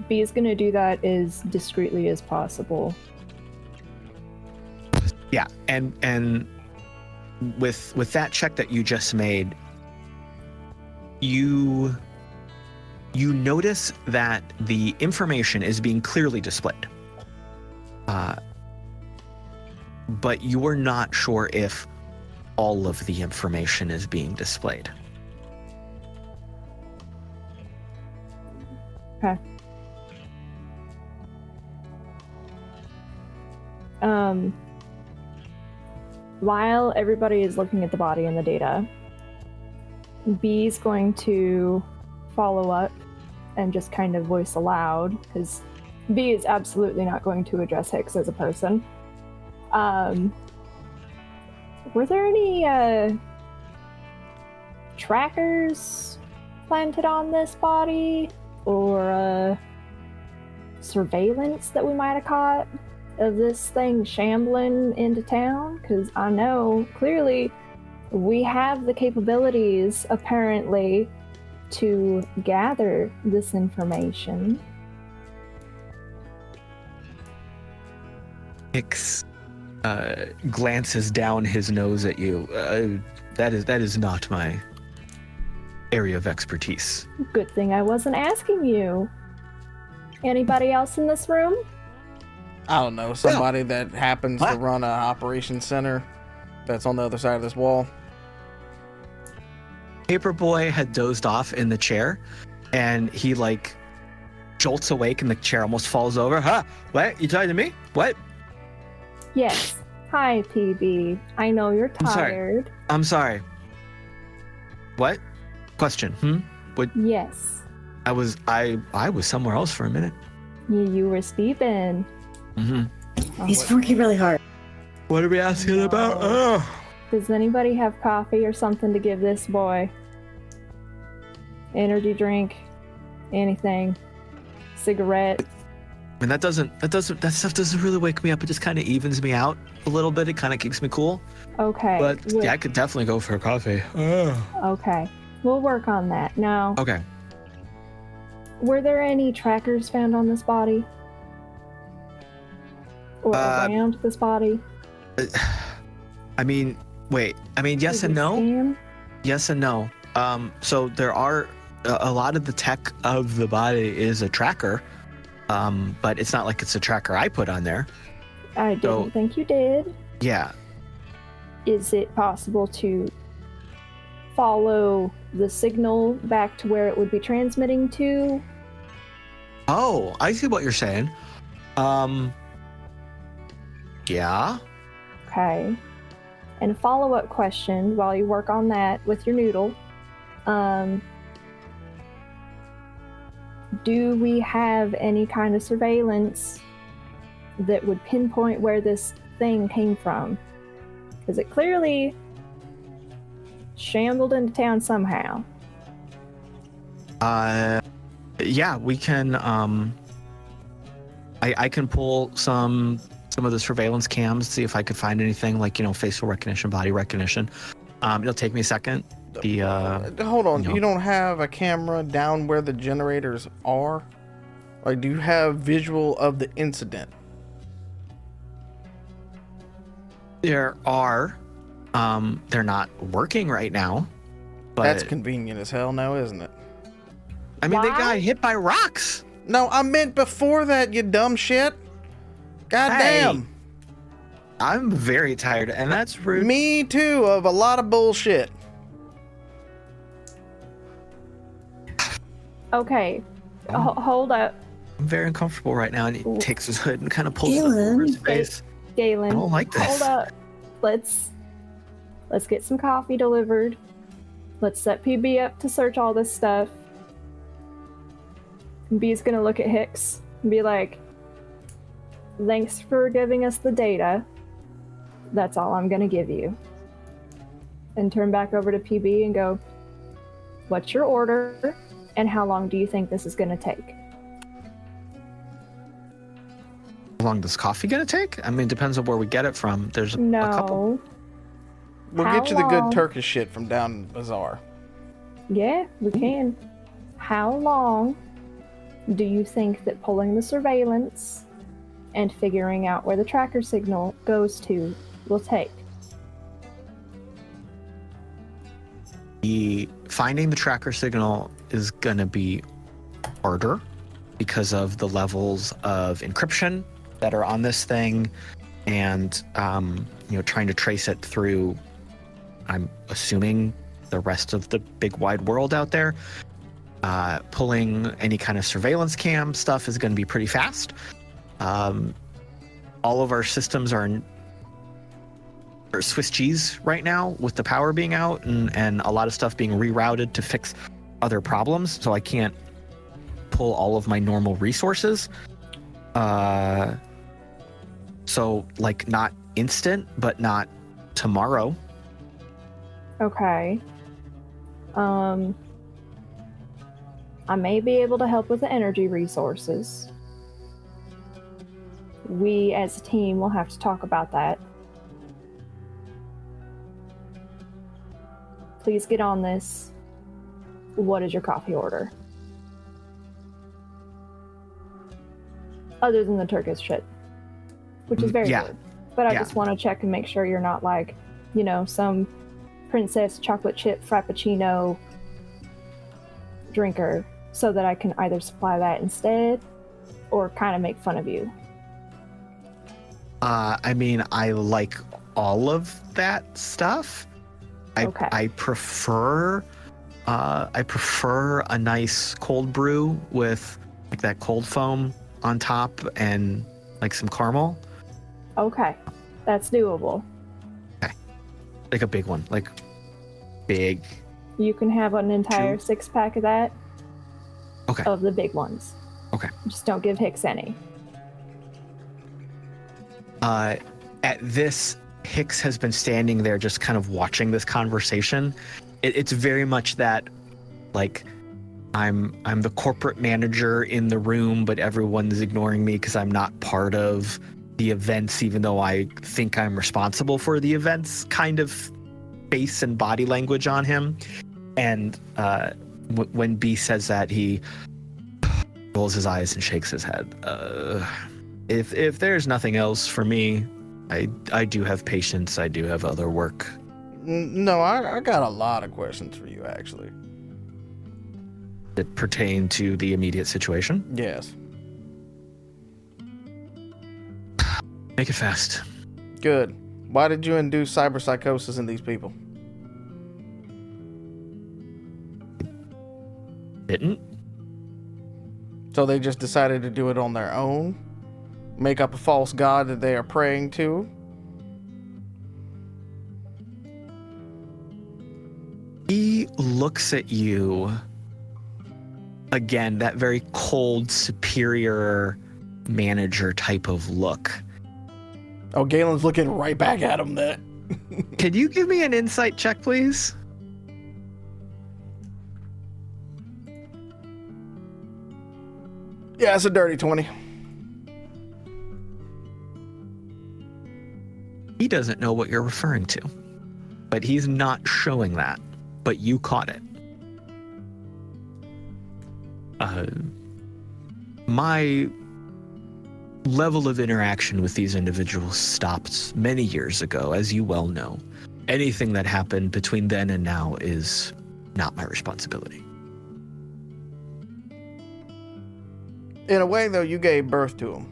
B is going to do that as discreetly as possible. Yeah, and with that check that you just made, you notice that the information is being clearly displayed. but you are not sure if all of the information is being displayed. Okay. While everybody is looking at the body and the data, B's going to follow up and just kind of voice aloud, because B is absolutely not going to address Hicks as a person. Were there any trackers planted on this body, or surveillance that we might have caught of this thing shambling into town? Because I know clearly we have the capabilities, apparently, to gather this information. Hicks glances down his nose at you. That is not my area of expertise. Good thing I wasn't asking you. Anybody else in this room? I don't know, somebody that happens to run an operations center that's on the other side of this wall. Paperboy had dozed off in the chair, and he like jolts awake, and the chair almost falls over. Huh? What? You talking to me? What? Yes. Hi, PB. I know you're tired. I'm sorry. What? Question. What? Yes. I was somewhere else for a minute. You were sleeping. Mm-hmm. He's working really hard. What are we asking about? Oh. Does anybody have coffee or something to give this boy? Energy drink? Anything? Cigarette? I mean, that stuff doesn't really wake me up. It just kind of evens me out a little bit. It kind of keeps me cool. Okay. But yeah, I could definitely go for a coffee. Okay. We'll work on that. Now, Okay. were there any trackers found on this body? Or around this body? I mean, wait. I mean, yes and no. Scam? Yes and no. So there are a lot of the tech of the body is a tracker, but it's not like it's a tracker I put on there. I didn't think you did. Yeah. Is it possible to follow the signal back to where it would be transmitting to? Oh, I see what you're saying. Yeah. Okay. And a follow-up question while you work on that with your noodle. Do we have any kind of surveillance that would pinpoint where this thing came from? Because it clearly shambled into town somehow. Yeah, we can. I can pull some of the surveillance cams, see if I could find anything like, facial recognition, body recognition. It'll take me a second. Hold on, you don't have a camera down where the generators are? Like, do you have visual of the incident? There are. They're not working right now. But That's convenient as hell now, isn't it? I mean, they Why? got hit by rocks. No, I meant before that, you dumb shit. God damn. I'm very tired, and that's rude. Me too, of a lot of bullshit. Okay. Hold up. I'm very uncomfortable right now, and he takes his hood and kind of pulls it over his face. Galen, I don't like this. hold up. Let's get some coffee delivered. Let's set PB up to search all this stuff. And B's gonna look at Hicks and be like, thanks for giving us the data. That's all I'm gonna give you. And turn back over to PB and go, what's your order? And how long do you think this is gonna take? How long is coffee gonna take? I mean, it depends on where we get it from. There's a couple. We'll How get you the good long? Turkish shit from down in the bazaar. Yeah, we can. How long do you think that pulling the surveillance and figuring out where the tracker signal goes to will take? Finding the tracker signal is gonna be harder because of the levels of encryption that are on this thing, and trying to trace it through, I'm assuming, the rest of the big wide world out there. Pulling any kind of surveillance cam stuff is going to be pretty fast. All of our systems are Swiss cheese right now, with the power being out and a lot of stuff being rerouted to fix other problems. So I can't pull all of my normal resources. So like not instant, but not tomorrow. Okay. I may be able to help with the energy resources. We as a team will have to talk about that. Please get on this. What is your coffee order? Other than the Turkish shit, which is very good. But I just want to check and make sure you're not like, some princess chocolate chip frappuccino drinker, so that I can either supply that instead or kind of make fun of you. I mean, I like all of that stuff. Okay. I prefer a nice cold brew with like that cold foam on top and like some caramel. Okay, that's doable. Okay, like a big one, like big. You can have an entire 6-pack of that. Okay. Of the big ones. Okay. Just don't give Hicks any. At this, Hicks has been standing there just kind of watching this conversation. It's very much that, like, I'm the corporate manager in the room, but everyone's ignoring me because I'm not part of the events, even though I think I'm responsible for the events, kind of face and body language on him. And when B says that, he rolls his eyes and shakes his head. If there's nothing else for me, I do have patience. I do have other work. No, I got a lot of questions for you, actually. That pertain to the immediate situation? Yes. Make it fast. Good. Why did you induce cyberpsychosis in these people? Didn't. So they just decided to do it on their own? Make up a false god that they are praying to? He looks at you again, that very cold, superior manager type of look. Oh, Galen's looking right back at him then. Can you give me an insight check, please? Yeah, it's a dirty 20. He doesn't know what you're referring to, but he's not showing that, but you caught it. My level of interaction with these individuals stopped many years ago, as you well know. Anything that happened between then and now is not my responsibility. In a way, though, you gave birth to them.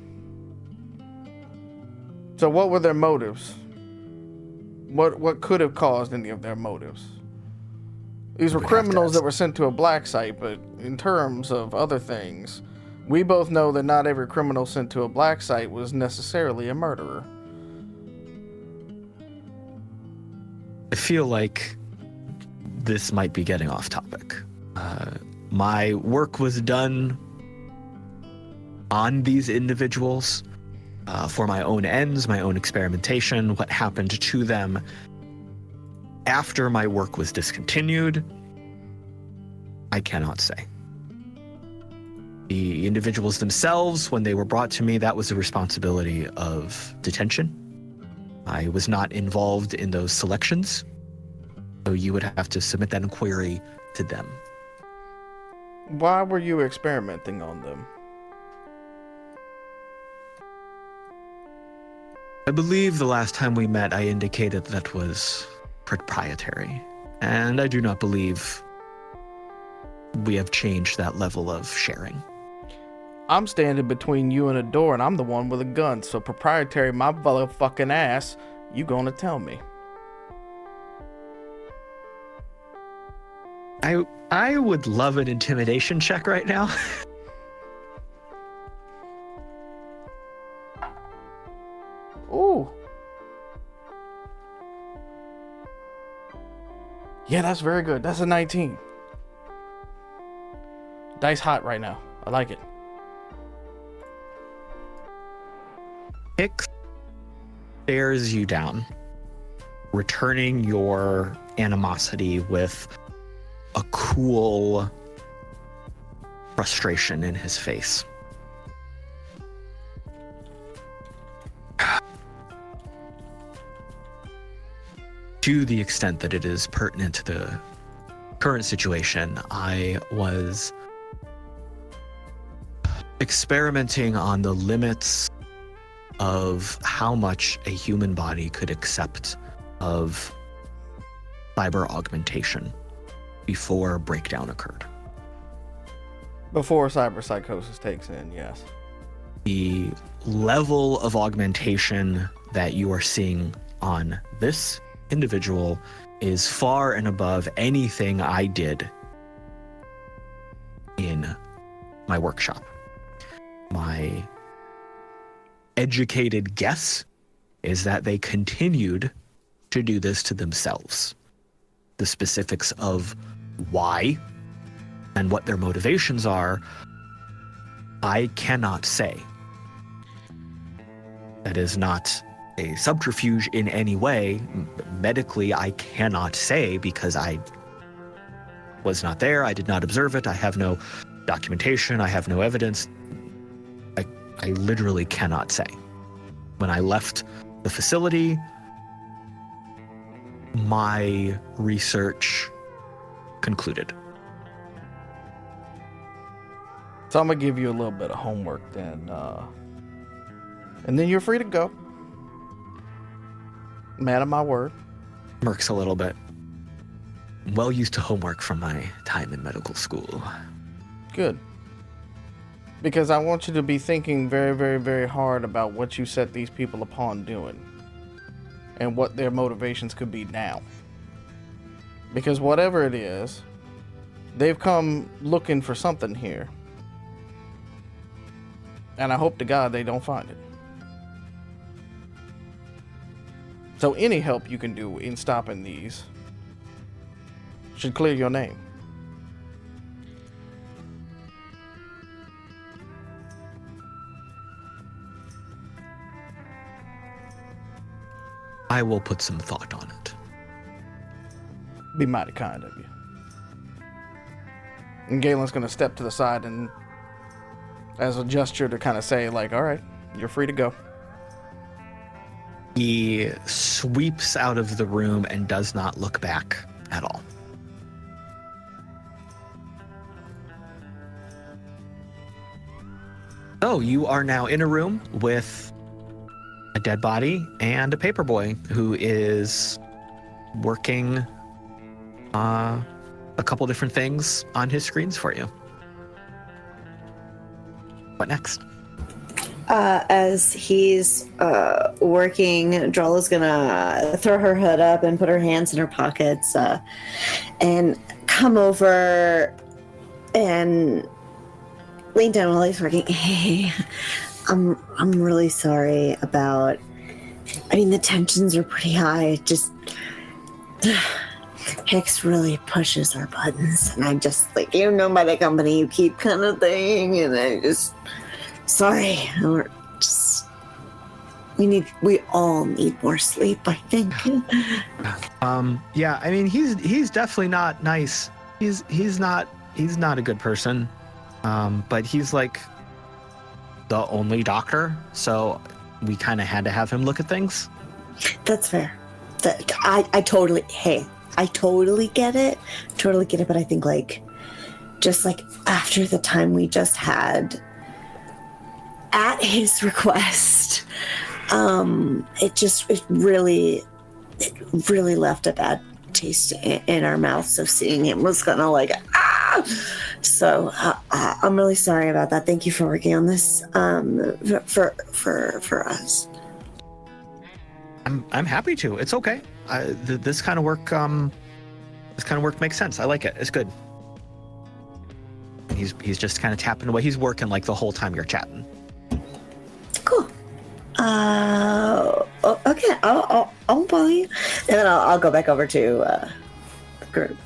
So what were their motives? What could have caused any of their motives? These were criminals that were sent to a black site, but in terms of other things, we both know that not every criminal sent to a black site was necessarily a murderer. I feel like this might be getting off topic. My work was done on these individuals for my own ends, my own experimentation. What happened to them after my work was discontinued, I cannot say. The individuals themselves, when they were brought to me, that was the responsibility of detention. I was not involved in those selections, so you would have to submit that inquiry to them. Why were you experimenting on them? I believe the last time we met, I indicated that was proprietary, and I do not believe we have changed that level of sharing. I'm standing between you and a door, and I'm the one with a gun. So proprietary, my motherfucking ass, you gonna tell me? I would love an intimidation check right now. Ooh. Yeah, that's very good. That's a 19. Dice hot right now. I like it. Hicks stares you down, returning your animosity with a cool frustration in his face. To the extent that it is pertinent to the current situation, I was experimenting on the limits of how much a human body could accept of cyber augmentation before breakdown occurred. Before cyber psychosis takes in, yes. The level of augmentation that you are seeing on this individual is far and above anything I did in my workshop. My educated guess is that they continued to do this to themselves. The specifics of why and what their motivations are, I cannot say. That is not a subterfuge in any way. Medically, I cannot say because I was not there. I did not observe it. I have no documentation. I have no evidence. I literally cannot say. When I left the facility, my research concluded. So I'm gonna give you a little bit of homework then, and then you're free to go. Man of my word. Smirks a little bit. Well used to homework from my time in medical school. Good. Because I want you to be thinking very, very, very hard about what you set these people upon doing. And what their motivations could be now. Because whatever it is, they've come looking for something here. And I hope to God they don't find it. So any help you can do in stopping these should clear your name. I will put some thought on it. Be mighty kind of you. And Galen's going to step to the side and as a gesture to kind of say, like, all right, you're free to go. He sweeps out of the room and does not look back at all. So you are now in a room with a dead body and a paperboy who is working a couple different things on his screens for you. What next? As he's working, Drall is gonna throw her hood up and put her hands in her pockets and come over and lean down while he's working. Hey, I'm really sorry about. I mean, the tensions are pretty high. Just Hicks really pushes our buttons, and I just like by the company you keep kind of thing, and I just. Sorry, we all need more sleep, I think. Yeah, I mean he's definitely not nice. He's not a good person. But he's like the only doctor, so we kind of had to have him look at things. That's fair. I totally get it. But I think just after the time we just had at his request, it really left a bad taste in our mouths of seeing him was kind of So I'm really sorry about that. Thank you for working on this for us. I'm happy to. It's okay. This kind of work makes sense. I like it. It's good. He's just kind of tapping away. He's working like the whole time you're chatting. Cool. Okay. I'll follow you, and then I'll go back over to the group.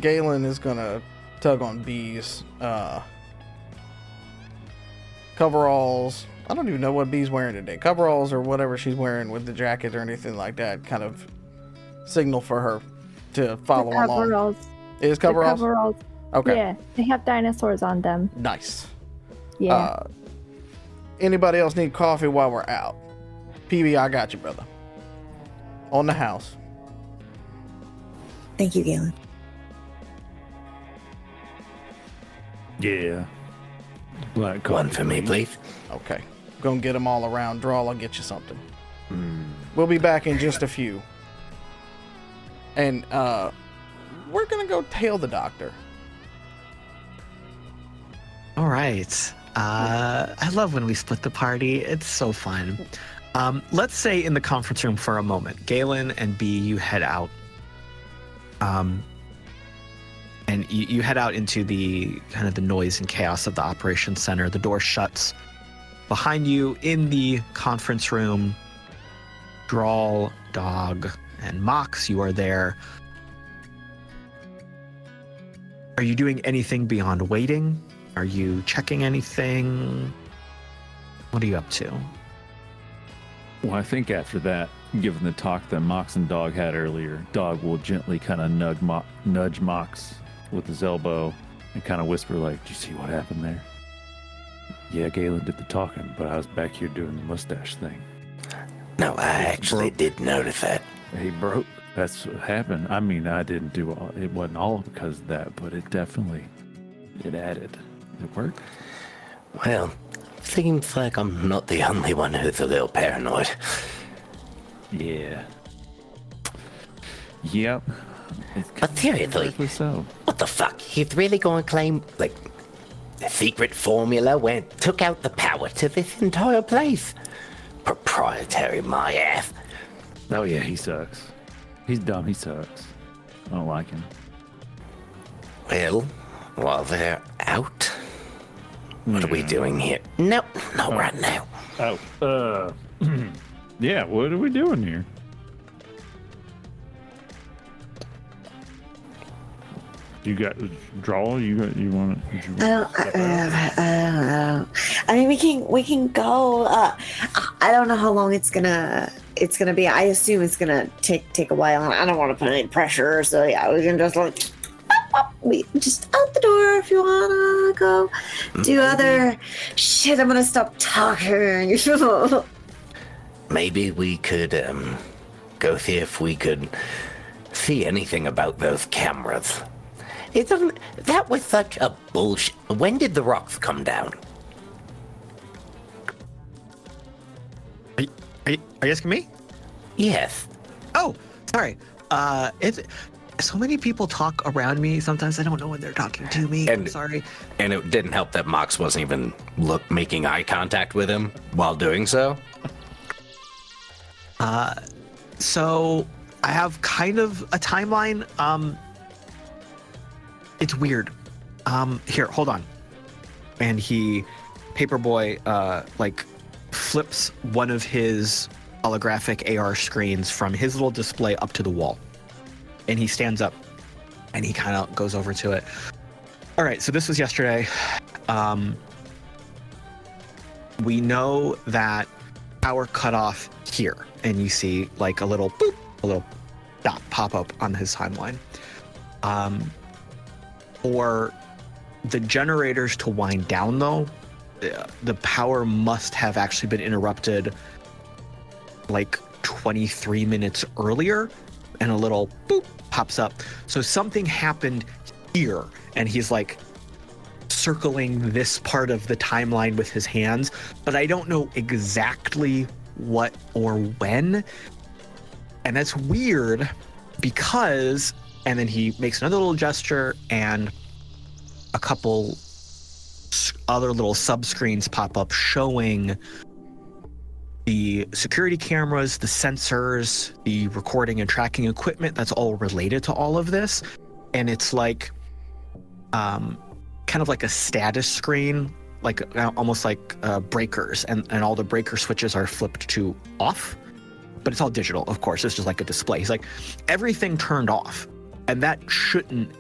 Galen is gonna tug on B's coveralls. I don't even know what B's wearing today. Coveralls or whatever she's wearing with the jacket or anything like that. Kind of signal for her to follow along. Coveralls. It is coveralls? Coveralls. Okay. Yeah, they have dinosaurs on them. Nice. Yeah. Anybody else need coffee while we're out? PB, I got you, brother. On the house. Thank you, Galen. Yeah. Black One for me, please. Okay. Gonna get them all around. Drall, I'll get you something. We'll be back in just a few. And we're gonna go tail the doctor. All right. I love when we split the party. It's so fun. Let's say in the conference room for a moment, Galen and B, you head out. And you head out into the kind of the noise and chaos of the operations center. The door shuts behind you. In the conference room, Drall, Dog, and Mox, you are there. Are you doing anything beyond waiting? Are you checking anything? What are you up to? Well, I think after that, given the talk that Mox and Dog had earlier, Dog will gently kind of nudge Mox with his elbow and kind of whisper like, "Do you see what happened there?" "Yeah, Galen did the talking, but I was back here doing the mustache thing." No, I actually did notice that. Hey, bro, that's what happened. I mean, I didn't do it wasn't all because of that, but it added. It worked. Well, seems like I'm not the only one who's a little paranoid. Yeah. Yep. But seriously, So. what the fuck? He's really going to claim, like, the secret formula took out the power to this entire place? Proprietary, my ass. Oh yeah, he sucks. He's dumb. He sucks. I don't like him. Well, while they're out, what are we doing here? No, not right now. Oh, yeah. What are we doing here? You got Drall? You want to? I mean, we can go. I don't know how long it's gonna be. I assume it's gonna take a while. I don't want to put any pressure, so yeah, we can just like we just out the door if you wanna go do other shit. I'm gonna stop talking. Maybe we could go see if we could see anything about those cameras. That was such a bullshit. When did the rocks come down? Are you asking me? Yes. Oh, sorry. It's so many people talk around me. Sometimes I don't know when they're talking to me. I'm sorry. And it didn't help that Mox wasn't even making eye contact with him while doing so. So I have kind of a timeline. It's weird. Here, hold on. And Paperboy, like flips one of his holographic AR screens from his little display up to the wall. And he stands up and he kind of goes over to it. All right, so this was yesterday. We know that power cut off here. And you see like a little boop, a little dot pop up on his timeline. For the generators to wind down, though, the power must have actually been interrupted like 23 minutes earlier, and a little boop pops up. So something happened here, and he's like circling this part of the timeline with his hands, but I don't know exactly what or when. And that's weird because, and then he makes another little gesture and a couple other little sub-screens pop up showing the security cameras, the sensors, the recording and tracking equipment that's all related to all of this. And it's like kind of like a status screen, like almost like breakers, and all the breaker switches are flipped to off, but it's all digital, of course. It's just like a display. He's like, everything turned off, and that shouldn't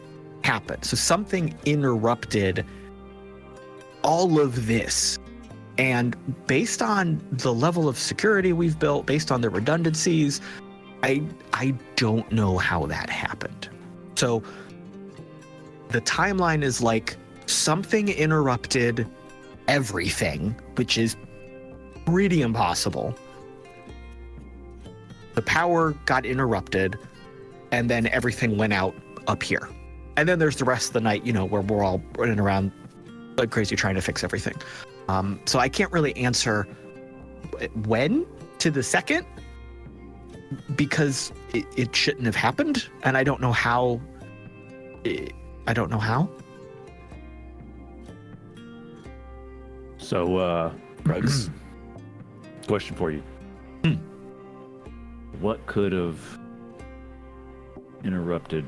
happen. So something interrupted all of this. And based on the level of security we've built, based on the redundancies, I don't know how that happened. So the timeline is like something interrupted everything, which is pretty impossible. The power got interrupted, and then everything went out up here. And then there's the rest of the night, where we're all running around like crazy trying to fix everything. So I can't really answer when to the second, because it shouldn't have happened, and I don't know how. So, Rugs, question for you. What could have interrupted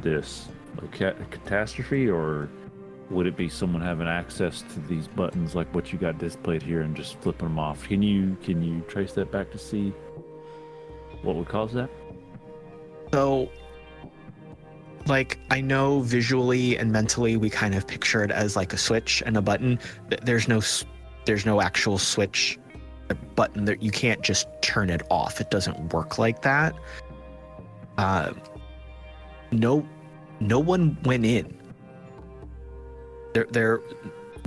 this? A catastrophe, or would it be someone having access to these buttons like what you got displayed here and just flipping them off? Can you trace that back to see what would cause that? So, like, I know visually and mentally we kind of picture it as like a switch and a button. There's no actual switch button that you can't just turn it off. It doesn't work like that. No one went in.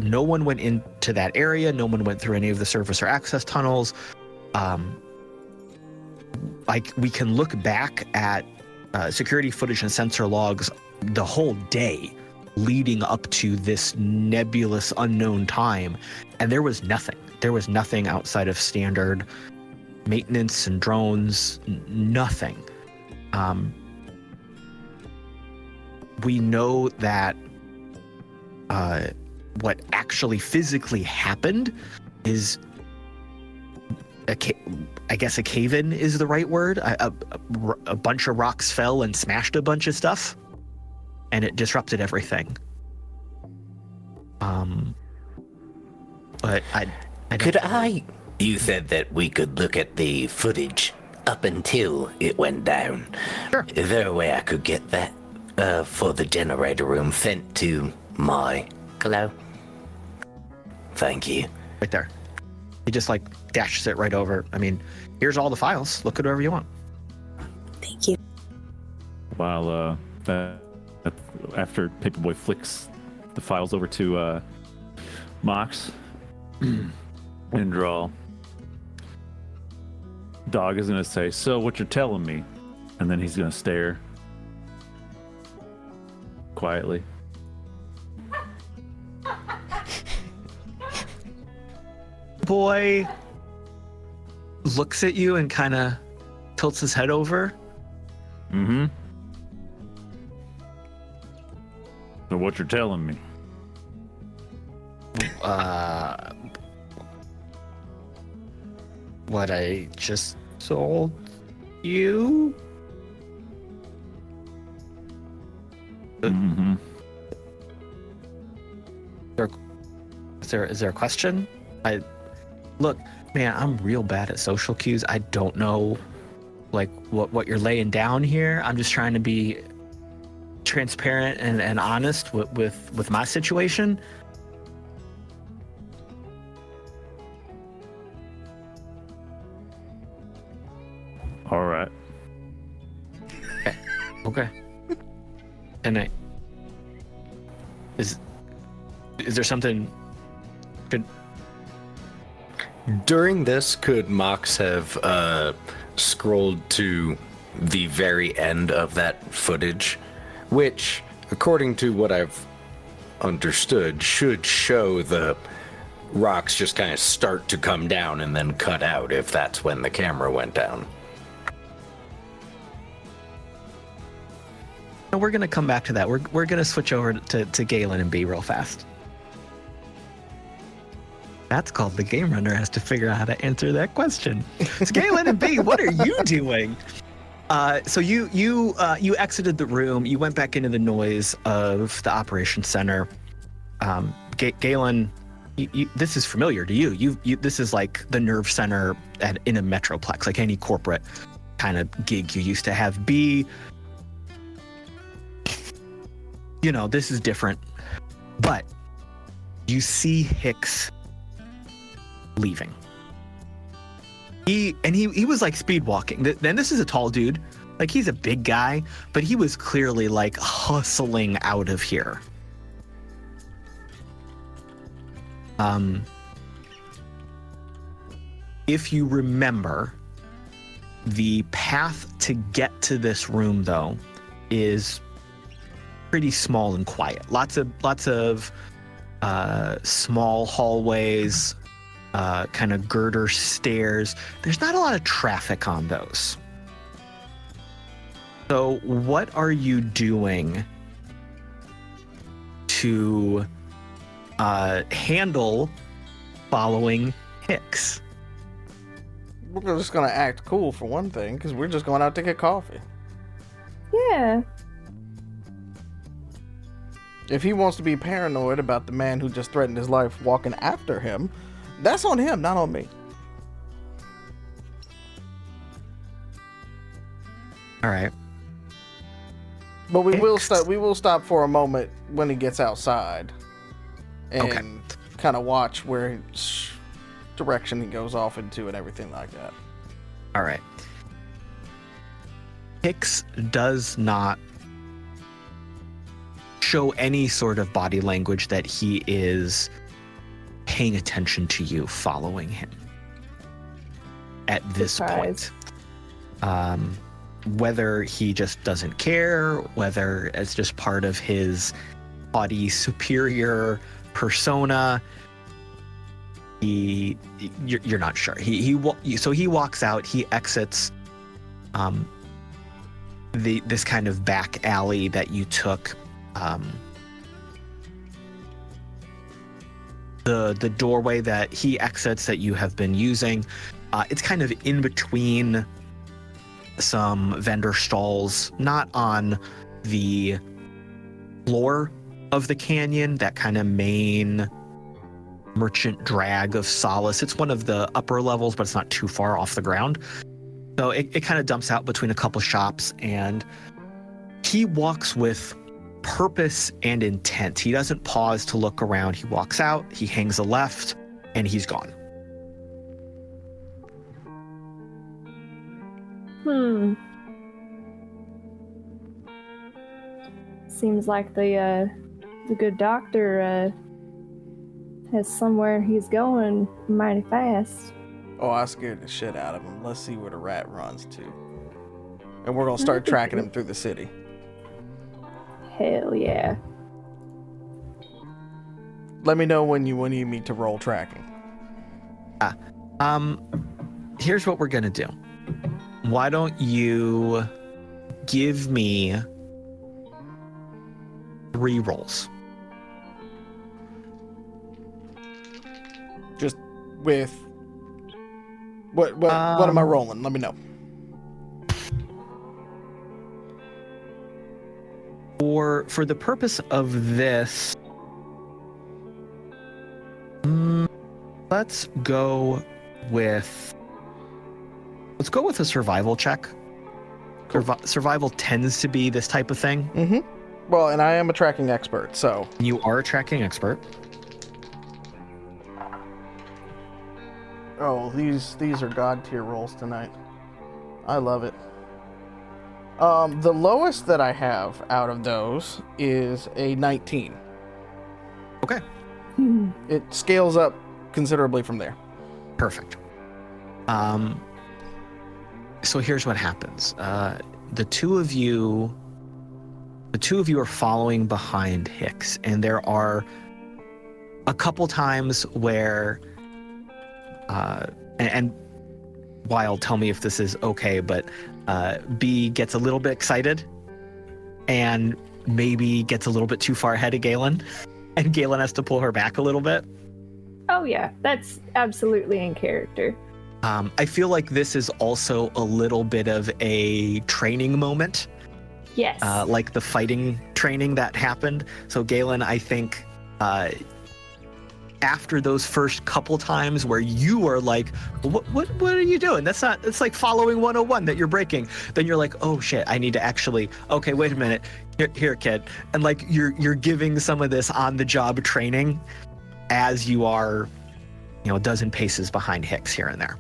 No one went into that area. No one went through any of the service or access tunnels. Like, we can look back at security footage and sensor logs the whole day leading up to this nebulous unknown time, and there was nothing. There was nothing outside of standard maintenance and drones. Nothing. We know that what actually physically happened is I guess a cave-in is the right word. A bunch of rocks fell and smashed a bunch of stuff, and it disrupted everything. But I Could I? You said that we could look at the footage up until it went down. Sure. Is there a way I could get that for the generator room sent to my Hello? Thank you. Right there. He just like dashes it right over. I mean, here's all the files. Look at whatever you want. Thank you. While after Paperboy flicks the files over to Mox and Drall, Dog is going to say, "So what you're telling me?" And then he's going to stare quietly. Boy looks at you and kind of tilts his head over. Mm-hmm. So what you're telling me? What I just told you? Mm-hmm. Is there a question? Look, man, I'm real bad at social cues. I don't know, like, what you're laying down here. I'm just trying to be transparent and honest with my situation. All right. Okay. And is there something? During this, could Mox have scrolled to the very end of that footage, which, according to what I've understood, should show the rocks just kind of start to come down and then cut out if that's when the camera went down? No, we're gonna come back to that. We're gonna switch over to Galen and B real fast. That's called the game runner has to figure out how to answer that question. So Galen and B, what are you doing? So you exited the room. You went back into the noise of the operations center. Galen, this is familiar to you. This is like the nerve center in a metroplex, like any corporate kind of gig you used to have. B, this is different, but you see Hicks leaving. He was like speed walking. Then this is a tall dude, like he's a big guy, but he was clearly like hustling out of here. If you remember, the path to get to this room though is pretty small and quiet. Lots of small hallways, kind of girder stairs. There's not a lot of traffic on those. So what are you doing to handle following Hicks? We're just gonna act cool for one thing, because we're just going out to get coffee. Yeah. If he wants to be paranoid about the man who just threatened his life walking after him, that's on him, not on me. All right. But we will stop for a moment when he gets outside and kind of watch which direction he goes off into and everything like that. All right. Hicks does not show any sort of body language that he is paying attention to you, following him at this point. Whether he just doesn't care, whether it's just part of his haughty superior persona, you're not sure. So he walks out. He exits this kind of back alley that you took. The doorway that he exits that you have been using, it's kind of in between some vendor stalls, not on the floor of the canyon, that kind of main merchant drag of Solace. It's one of the upper levels, but it's not too far off the ground. So it kind of dumps out between a couple shops, and he walks with purpose and intent. He doesn't pause to look around. He walks out, he hangs a left, and he's gone. Seems like the good doctor has somewhere he's going mighty fast. Oh, I scared the shit out of him. Let's see where the rat runs to. And we're gonna start tracking him through the city. Hell yeah. Let me know when you need me to roll tracking. Here's what we're gonna do. Why don't you give me 3 rolls? Just with what am I rolling? Let me know. For the purpose of this, let's go with a survival check. Cool. Survival tends to be this type of thing. Mm-hmm. Well, and I am a tracking expert, so. You are a tracking expert. Oh, these are god tier rolls tonight. I love it. The lowest that I have out of those is a 19. Okay. It scales up considerably from there. Perfect. So here's what happens. The two of you are following behind Hicks, and there are a couple times where, and Wild, tell me if this is okay, but B gets a little bit excited and maybe gets a little bit too far ahead of Galen, and Galen has to pull her back a little bit. Oh yeah, that's absolutely in character. I feel like this is also a little bit of a training moment. Yes. Like the fighting training that happened. So Galen, I think, after those first couple times where you are like, what are you doing? It's like following 101 that you're breaking. Then you're like, oh shit, I need to actually, okay, wait a minute. Here, kid. And like you're giving some of this on the job training as you are, a dozen paces behind Hicks here and there.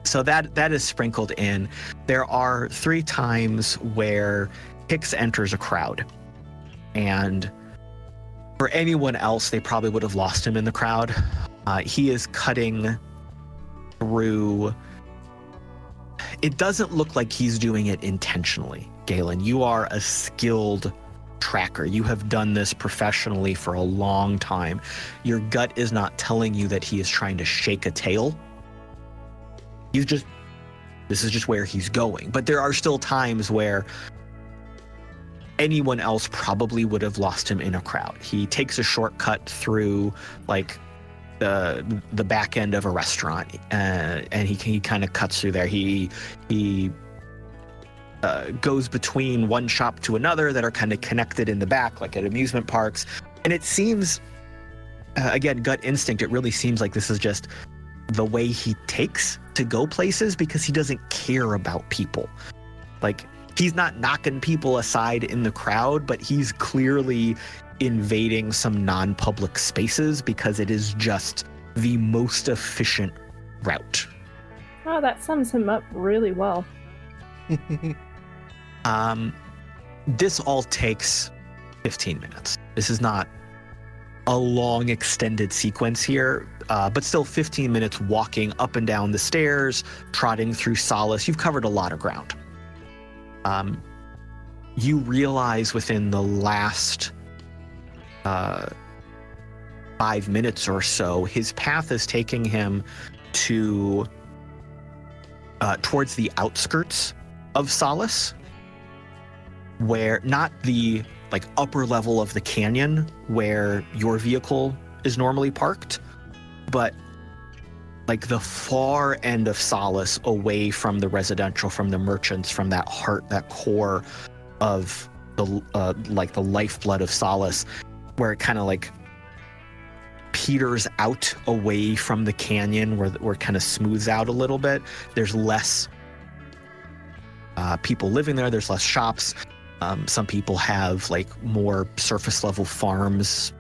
So that is sprinkled in. There are 3 times where Hicks enters a crowd, and for anyone else, they probably would have lost him in the crowd. He is cutting through. It doesn't look like he's doing it intentionally, Galen. You are a skilled tracker. You have done this professionally for a long time. Your gut is not telling you that he is trying to shake a tail. This is just where he's going. But there are still times where anyone else probably would have lost him in a crowd. He takes a shortcut through like the back end of a restaurant, and he kind of cuts through there. He goes between one shop to another that are kind of connected in the back, like at amusement parks. And it seems, again, gut instinct, it really seems like this is just the way he takes to go places because he doesn't care about people. Like, he's not knocking people aside in the crowd, but he's clearly invading some non-public spaces because it is just the most efficient route. Oh, that sums him up really well. This all takes 15 minutes. This is not a long extended sequence here, but still 15 minutes walking up and down the stairs, trotting through Solace. You've covered a lot of ground. You realize within the last 5 minutes or so, his path is taking him to towards the outskirts of Solace, where not the like upper level of the canyon where your vehicle is normally parked, but like the far end of Solace, away from the residential, from the merchants, from that heart, that core of the like the lifeblood of Solace, where it kind of like peters out away from the canyon, where it kind of smooths out a little bit. There's less people living there. There's less shops. Some people have like more surface level farms,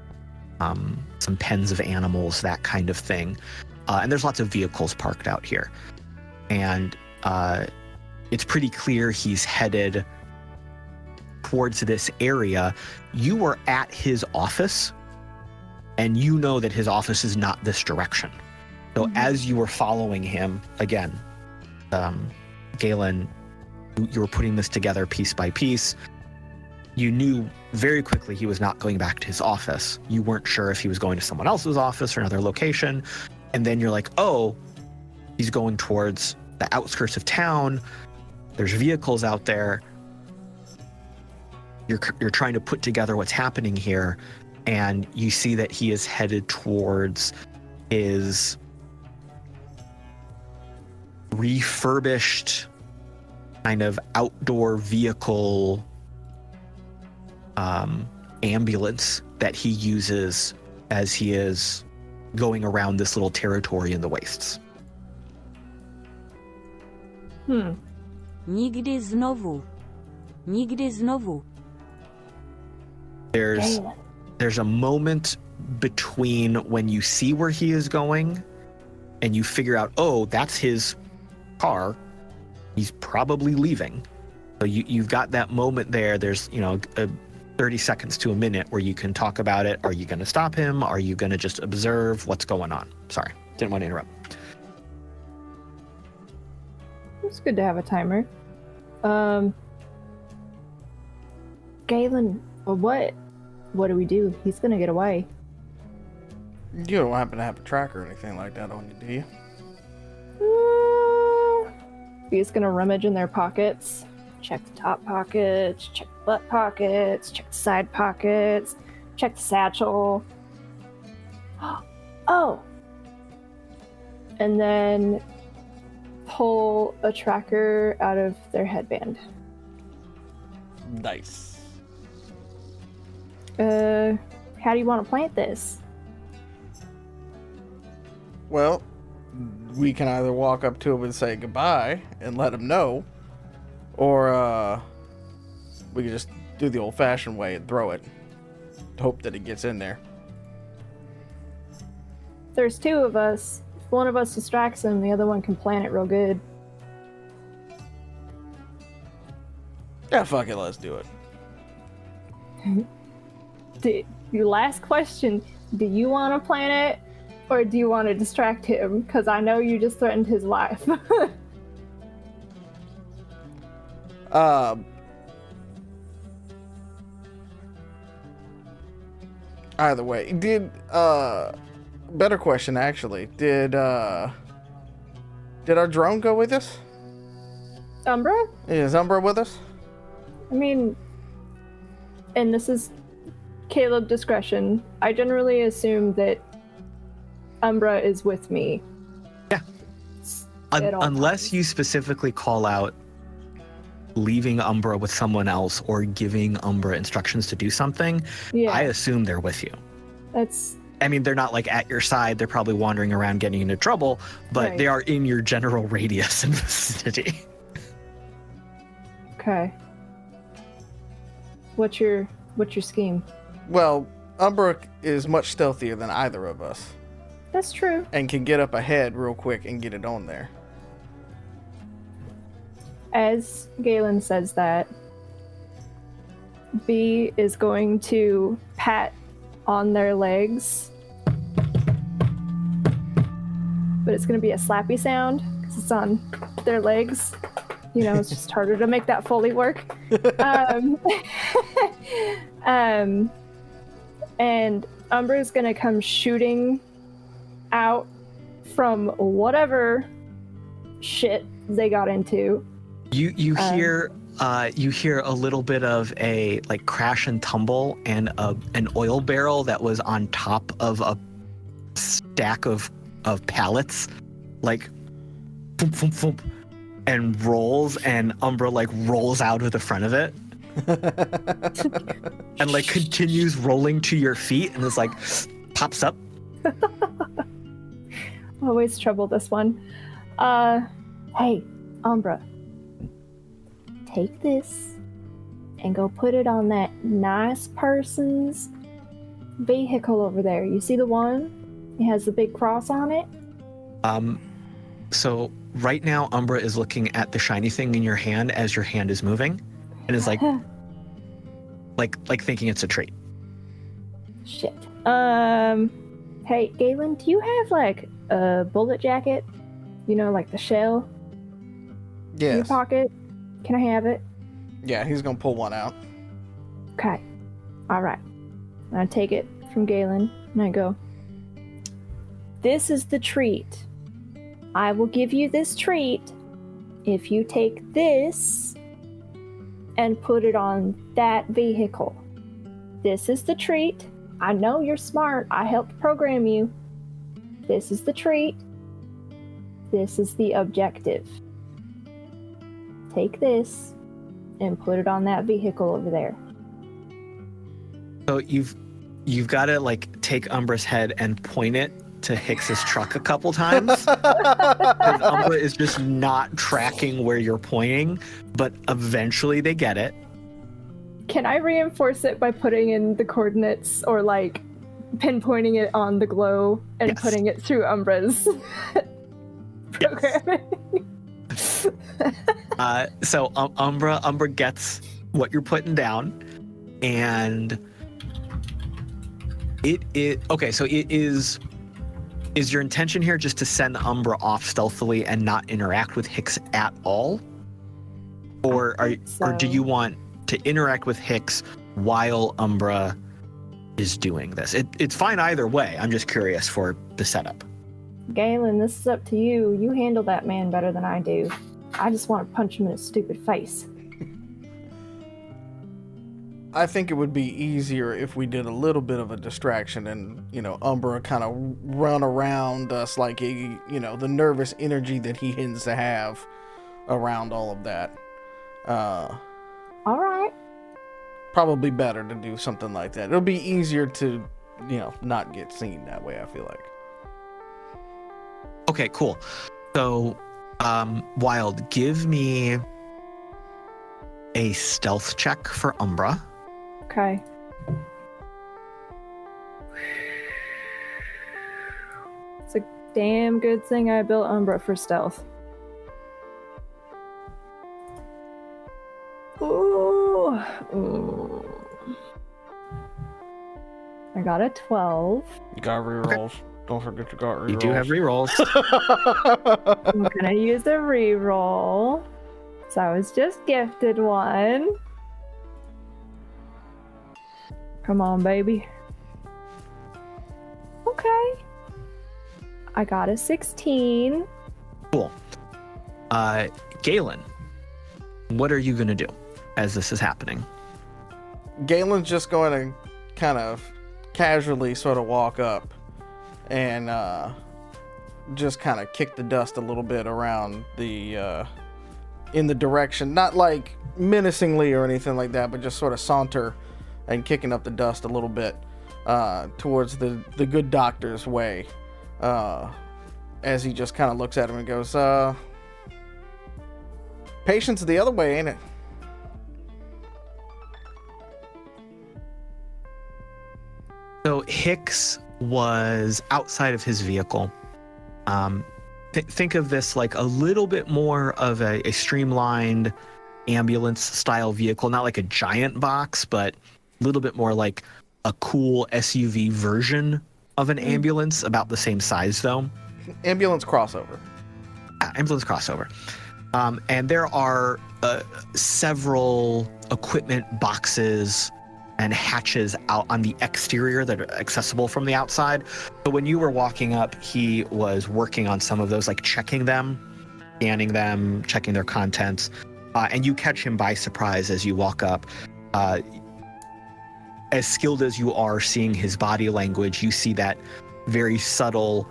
some pens of animals, that kind of thing. And there's lots of vehicles parked out here. And it's pretty clear he's headed towards this area. You were at his office, and you know that his office is not this direction. So as you were following him, again, Galen, you were putting this together piece by piece. You knew very quickly he was not going back to his office. You weren't sure if he was going to someone else's office or another location. And then you're like, oh, he's going towards the outskirts of town. There's vehicles out there. You're trying to put together what's happening here. And you see that he is headed towards his refurbished kind of outdoor vehicle ambulance that he uses as he is going around this little territory in the wastes. Nigdy znowu. Nigdy znowu. There's a moment between when you see where he is going and you figure out, oh, that's his car. He's probably leaving. So you've got that moment there. There's, 30 seconds to a minute where you can talk about it. Are you going to stop him? Are you going to just observe what's going on? Sorry, didn't want to interrupt. It's good to have a timer. Galen, what do we do? He's gonna get away. You don't happen to have a tracker or anything like that on you, do you? He's gonna rummage in their pockets Check the top pockets, check the butt pockets, check the side pockets, check the satchel. Oh! And then pull a tracker out of their headband. Nice. How do you want to plant this? Well, we can either walk up to him and say goodbye and let him know, or we can just do the old-fashioned way and throw it. Hope that it gets in there. There's two of us. If one of us distracts him, the other one can plant it real good. Yeah, fuck it, let's do it. Your last question, do you want to plant it, or do you want to distract him? Because I know you just threatened his life. Either way, better question actually. Did our drone go with us? Umbra? Is Umbra with us? I mean, and this is Caleb discretion. I generally assume that Umbra is with me. Yeah. Unless you specifically call out leaving Umbra with someone else or giving Umbra instructions to do something, Yeah. I assume they're with you. I mean, they're not like at your side. They're probably wandering around getting into trouble, but Right. they are in your general radius and vicinity. Okay. What's your scheme? Well, Umbra is much stealthier than either of us That's true. and can get up ahead real quick and get it on there. As Galen says that, B is going to pat on their legs, but it's going to be a slappy sound because it's on their legs. You know, it's just harder to make that Foley work. And Umbra's going to come shooting out from whatever shit they got into. You hear a little bit of a like crash and tumble, and an oil barrel that was on top of a stack of pallets, like thump, thump, thump, and rolls, and Umbra like rolls out of the front of it, and like continues rolling to your feet, and is like pops up. Always trouble this one. Hey, Umbra. Take this and go put it on that nice person's vehicle over there. You see the one? It has the big cross on it? So right now Umbra is looking at the shiny thing in your hand as your hand is moving, and is like like thinking it's a treat. Shit. Hey, Galen, do you have like a bullet jacket? You know, like the shell in your Yes. pocket? Can I have it? Yeah, he's gonna pull one out. Okay. All right. And I take it from Galen and I go, this is the treat. I will give you this treat if you take this and put it on that vehicle. This is the treat. I know you're smart. I helped program you. This is the treat. This is the objective. Take this and put it on that vehicle over there. So you've got to like take Umbra's head and point it to Hicks's truck a couple times. Because Umbra is just not tracking where you're pointing, but eventually they get it. Can I reinforce it by putting in the coordinates or like pinpointing it on the glow and Yes. putting it through Umbra's programming? So Umbra gets what you're putting down, and so it is your intention here just to send Umbra off stealthily and not interact with Hicks at all, or do you want to interact with Hicks while Umbra is doing this? It's fine either way. I'm just curious for the setup. Galen, this is up to you. You handle that man better than I do. I just want to punch him in his stupid face. I think it would be easier if we did a little bit of a distraction and, Umbra kind of run around us like, the nervous energy that he tends to have around all of that. All right. Probably better to do something like that. It'll be easier to, not get seen that way, I feel like. Okay, cool. So, Wild, give me a stealth check for Umbra. Okay. It's a damn good thing I built Umbra for stealth. Ooh. I got a 12. You got rerolls. Okay. Don't forget you got rerolls. You do have rerolls. I'm gonna use a reroll. So I was just gifted one. Come on, baby. Okay. I got a 16. Cool. Galen, what are you gonna do as this is happening? Galen's just going to kind of casually sort of walk up and just kind of kick the dust a little bit around the in the direction, not like menacingly or anything like that, but just sort of saunter and kicking up the dust a little bit towards the good doctor's way, as he just kind of looks at him and goes, patient's the other way, ain't it? So Hicks was outside of his vehicle. Think of this like a little bit more of a streamlined ambulance-style vehicle, not like a giant box, but a little bit more like a cool SUV version of an ambulance, about the same size, though. Ambulance crossover. Ambulance crossover. And there are several equipment boxes and hatches out on the exterior that are accessible from the outside. So when you were walking up, he was working on some of those, like checking them, scanning them, checking their contents. And you catch him by surprise as you walk up. As skilled as you are seeing his body language, you see that very subtle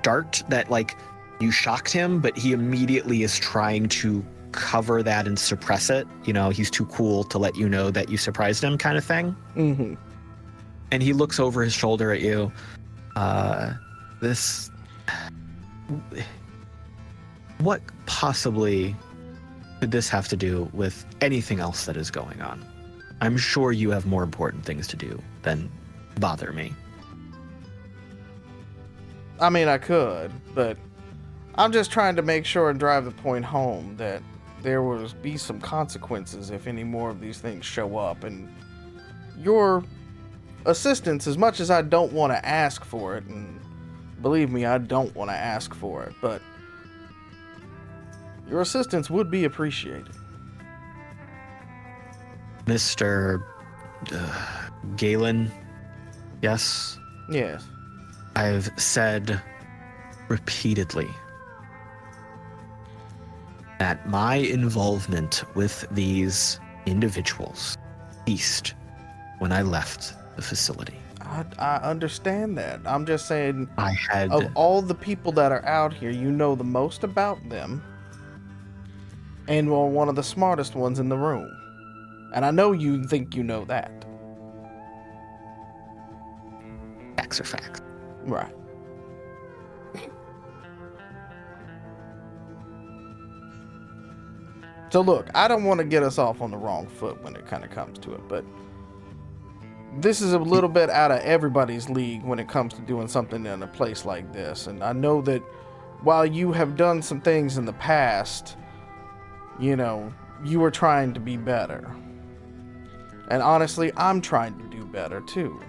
dart that, like, you shocked him, but he immediately is trying to cover that and suppress it. He's too cool to let you know that you surprised him, kind of thing. Mm-hmm. And he looks over his shoulder at you. What possibly could this have to do with anything else that is going on? I'm sure you have more important things to do than bother me. I mean, I could, but I'm just trying to make sure and drive the point home that there will be some consequences if any more of these things show up. And your assistance, as much as I don't want to ask for it, and believe me, I don't want to ask for it, but your assistance would be appreciated. Mr. Galen, yes? Yes. I've said repeatedly that my involvement with these individuals ceased when I left the facility. I understand that. I'm just saying, of all the people that are out here, you know the most about them, and are one of the smartest ones in the room. And I know you think you know that. Facts are facts. Right. So look, I don't want to get us off on the wrong foot when it kind of comes to it, but this is a little bit out of everybody's league when it comes to doing something in a place like this. And I know that while you have done some things in the past, you were trying to be better. And honestly, I'm trying to do better too.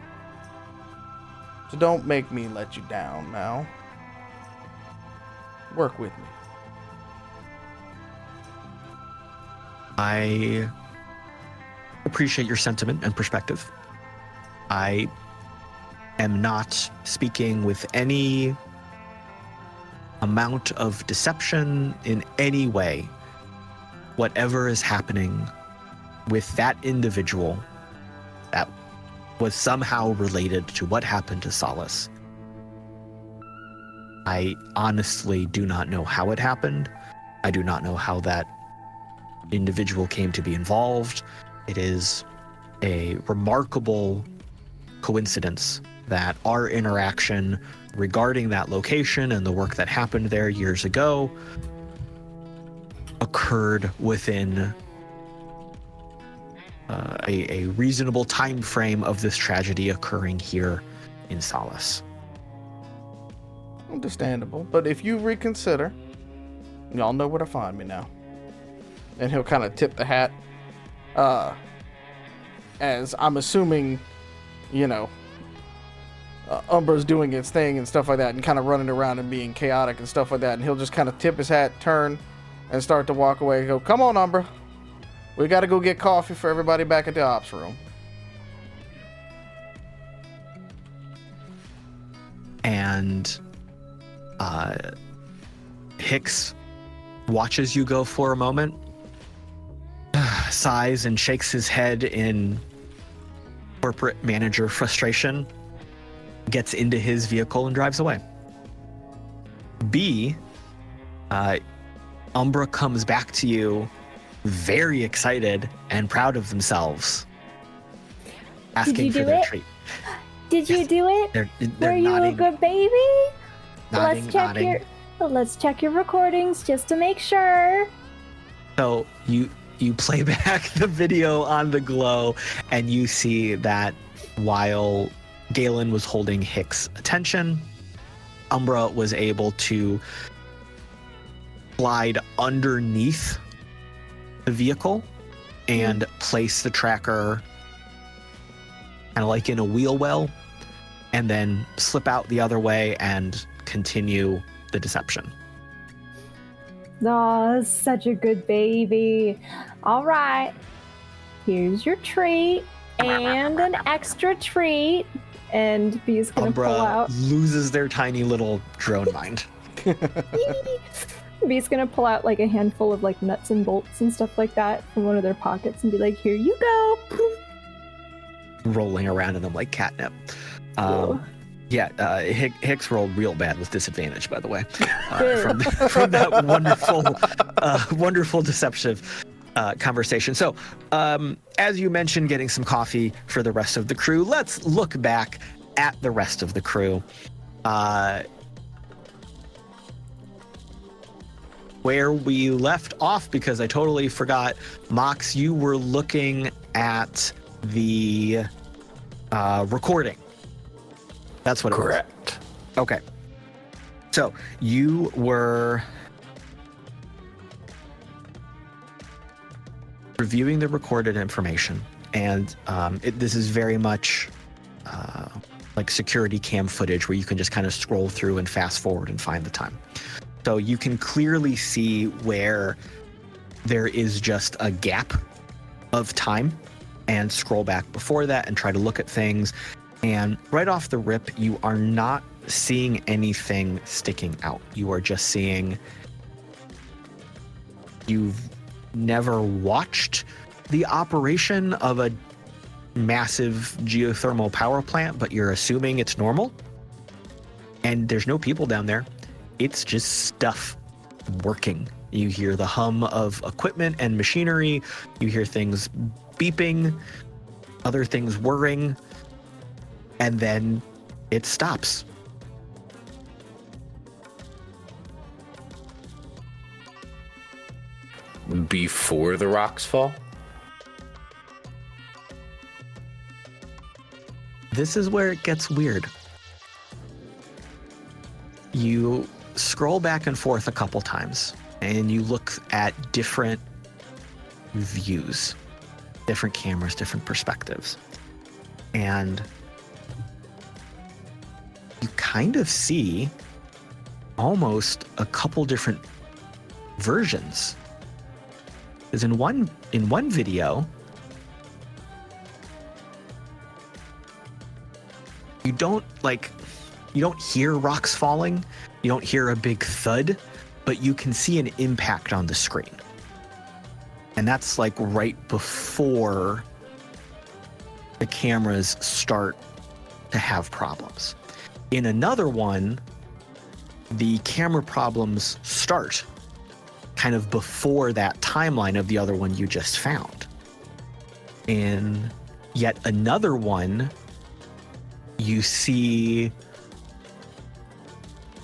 So don't make me let you down now. Work with me. I appreciate your sentiment and perspective. I am not speaking with any amount of deception in any way. Whatever is happening with that individual that was somehow related to what happened to Solace. I honestly do not know how it happened. I do not know how that individual came to be involved. It is a remarkable coincidence that our interaction regarding that location and the work that happened there years ago occurred within a reasonable time frame of this tragedy occurring here in Solace. Understandable. But if you reconsider, y'all know where to find me now. And he'll kind of tip the hat. As I'm assuming, Umbra's doing its thing and stuff like that, and kind of running around and being chaotic and stuff like that. And he'll just kind of tip his hat, turn, and start to walk away and go, "Come on, Umbra. We got to go get coffee for everybody back at the ops room." And Hicks watches you go for a moment, sighs and shakes his head in corporate manager frustration, gets into his vehicle and drives away. B, Umbra comes back to you very excited and proud of themselves, asking for their treat. Did you do it? They're Were you nodding, a good baby? nodding. Let's check your recordings just to make sure. So you play back the video on the glow, and you see that while Galen was holding Hicks' attention, Umbra was able to slide underneath the vehicle and place the tracker kind of like in a wheel well, and then slip out the other way and continue the deception. Oh, such a good baby. All right. Here's your treat and an extra treat. And B's going to pull out. Loses their tiny little drone mind. B's going to pull out like a handful of like nuts and bolts and stuff like that from one of their pockets and be like, "Here you go." Rolling around in them like catnip. Yeah, Hicks rolled real bad with disadvantage, by the way, from that wonderful deceptive conversation. So, as you mentioned, getting some coffee for the rest of the crew. Let's look back at the rest of the crew. Where we left off, because I totally forgot. Mox, you were looking at the recording. That's what it was. Correct. Okay. So you were reviewing the recorded information, and this is very much like security cam footage where you can just kind of scroll through and fast forward and find the time. So you can clearly see where there is just a gap of time, and scroll back before that and try to look at things. And right off the rip, you are not seeing anything sticking out. You are just seeing, you've never watched the operation of a massive geothermal power plant, but you're assuming it's normal. And there's no people down there. It's just stuff working. You hear the hum of equipment and machinery. You hear things beeping, other things whirring, and then it stops. Before the rocks fall? This is where it gets weird. You scroll back and forth a couple times, and you look at different views, different cameras, different perspectives. And you kind of see almost a couple different versions. Because in one video, you don't hear rocks falling, you don't hear a big thud, but you can see an impact on the screen. And that's like right before the cameras start to have problems. In another one, the camera problems start kind of before that timeline of the other one you just found. In yet another one, you see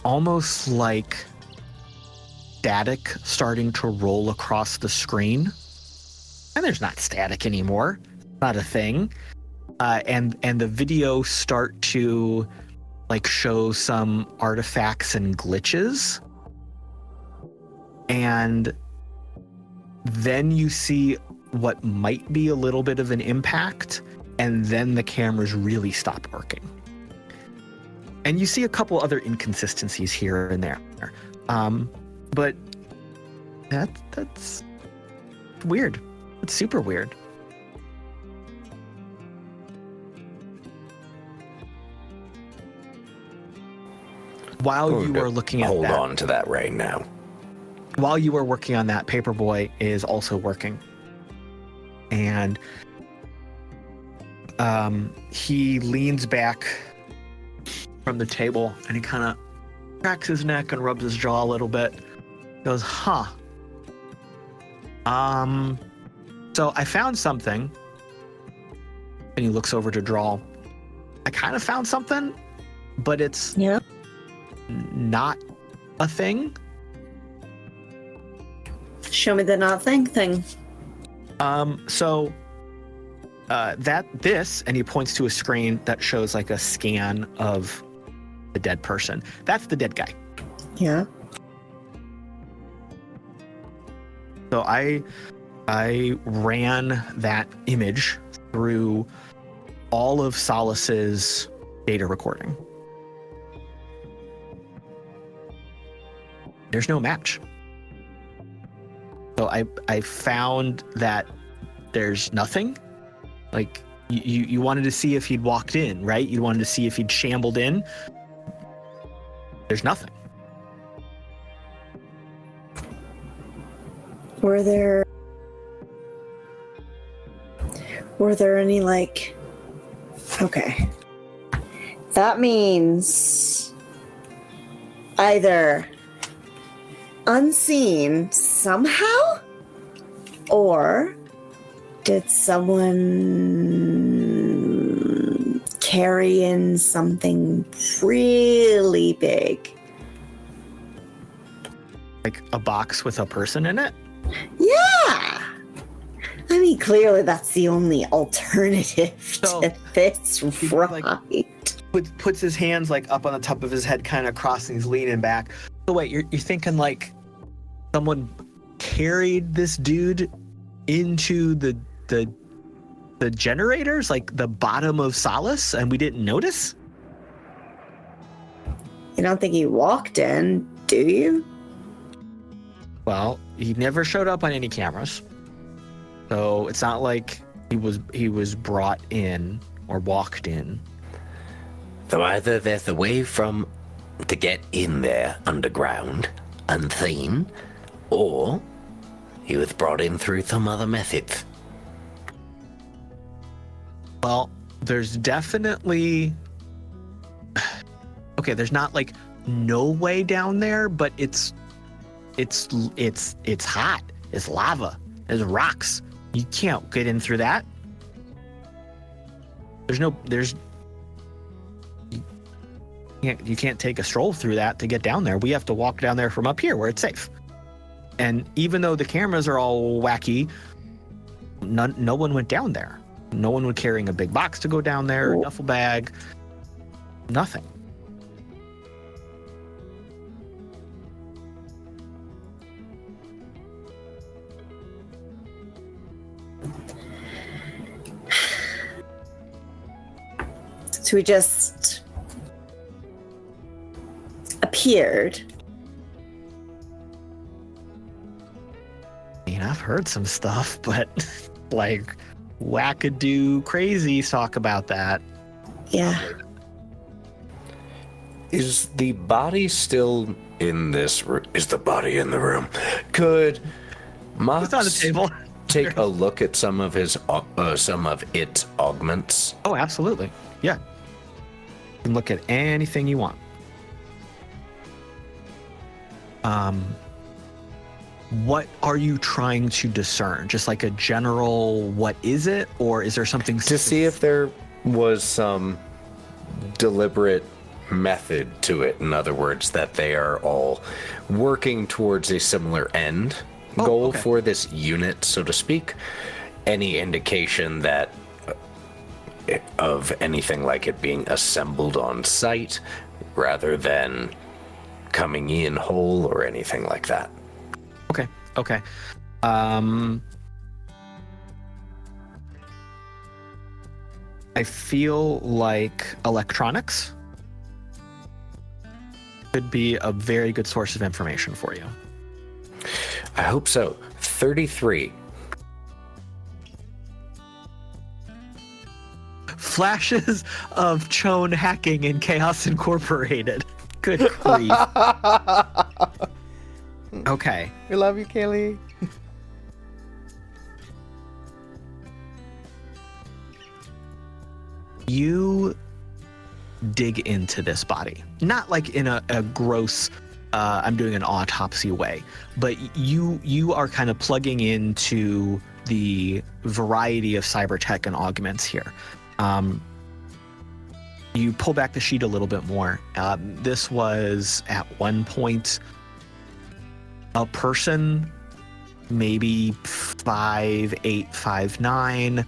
almost like static starting to roll across the screen. And there's not static anymore. Not a thing. And the video start to like show some artifacts and glitches. And then you see what might be a little bit of an impact, and then the cameras really stop working. And you see a couple other inconsistencies here and there. But that's weird. It's super weird. While you are looking at Hold that, on to that right now. while you are working on that, Paperboy is also working. And he leans back from the table and he kind of cracks his neck and rubs his jaw a little bit. Goes, huh. So I found something. And he looks over to Drall. I kind of found something, but it's not a thing. Show me the not thing thing. So this, and he points to a screen that shows like a scan of the dead person. That's the dead guy. Yeah. So I ran that image through all of Solace's data recording. There's no match. So I found that there's nothing. Like you wanted to see if he'd walked in, right? You wanted to see if he'd shambled in. There's nothing. Were there any like... Okay. That means either unseen somehow, or did someone carry in something really big? Like a box with a person in it? Yeah! I mean, clearly that's the only alternative So, to this, right? Puts his hands like up on the top of his head, kind of crossing, he's leaning back. So wait, you're thinking like someone carried this dude into the generators, like the bottom of Solace, and we didn't notice? You don't think he walked in, do you? Well, he never showed up on any cameras. So it's not like he was brought in or walked in. So either there's a way to get in there underground, unseen, or he was brought in through some other methods. Well, there's definitely... Okay, there's not like no way down there, but it's hot. It's lava. There's rocks. You can't get in through that. You can't take a stroll through that to get down there. We have to walk down there from up here where it's safe. And even though the cameras are all wacky, no one went down there. No one was carrying a big box to go down there, a duffel bag, nothing. So he just appeared. I mean, I've heard some stuff, but like wackadoo crazy talk about that. Yeah. Is the body still in this room? Is the body in the room? Could Mox... It's on the table. take a look at some of its augments? Oh, absolutely. Yeah. You can look at anything you want. What are you trying to discern? Just like a general, what is it? Or is there something To see if there was some deliberate method to it. In other words, that they are all working towards a similar end goal for this unit, so to speak. Any indication that of anything like it being assembled on site rather than coming in whole or anything like that. Okay. I feel like electronics could be a very good source of information for you. I hope so. 33. Flashes of Chone hacking in Chaos Incorporated. Good grief. Okay. We love you, Kaylee. You dig into this body, not like in a gross I'm doing an autopsy way, but you are kind of plugging into the variety of cyber tech and augments here. You pull back the sheet a little bit more. This was at one point a person, maybe 5'8", 5'9".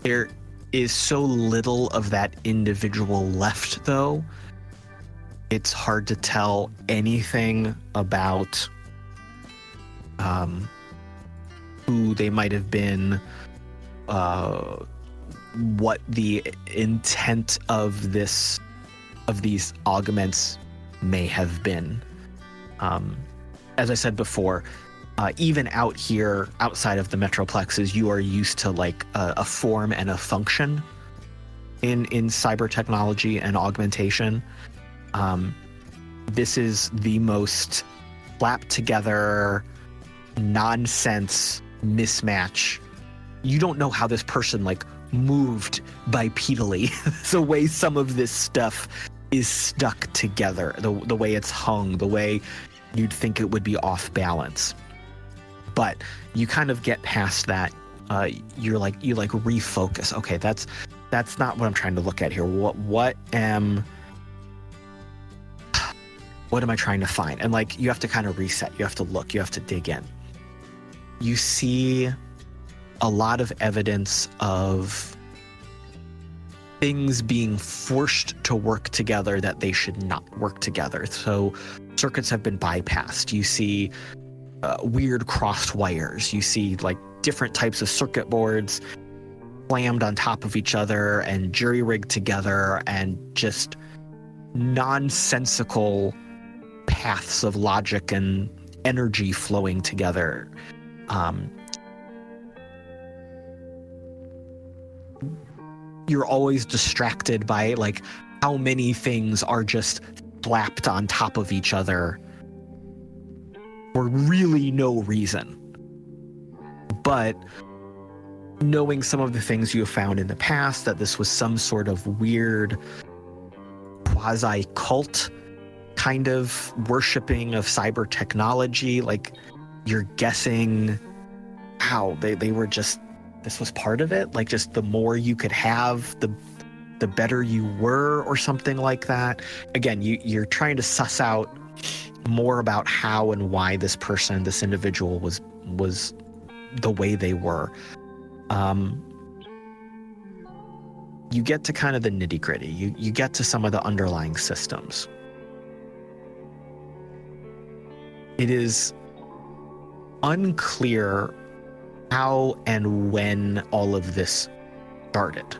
There is so little of that individual left, though. It's hard to tell anything about who they might have been, what the intent of these augments may have been. As I said before, even out here, outside of the Metroplexes, you are used to like a form and a function in cyber technology and augmentation. This is the most slapped together nonsense mismatch. You don't know how this person like moved bipedally. The way some of this stuff is stuck together, the way it's hung, the way you'd think it would be off balance. But you kind of get past that. You refocus. Okay, that's not what I'm trying to look at here. What am I trying to find? And like you have to kind of reset. You have to look. You have to dig in. You see a lot of evidence of things being forced to work together that they should not work together. So circuits have been bypassed. You see weird crossed wires. You see like different types of circuit boards slammed on top of each other and jury-rigged together, and just nonsensical paths of logic and energy flowing together. You're always distracted by like how many things are just slapped on top of each other for really no reason. But knowing some of the things you have found in the past, that this was some sort of weird quasi-cult kind of worshipping of cyber technology, like you're guessing how they were just, this was part of it, like just the more you could have, the better you were, or something like that. Again, you're trying to suss out more about how and why this individual was the way they were. You get to kind of the nitty-gritty. You get to some of the underlying systems. It is unclear how and when all of this started,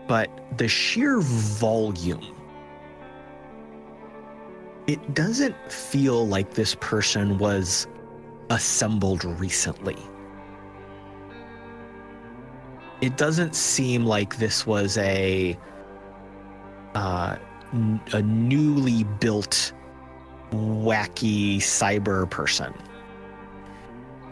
but the sheer volume, it doesn't feel like this person was assembled recently. It doesn't seem like this was a newly built wacky cyber person.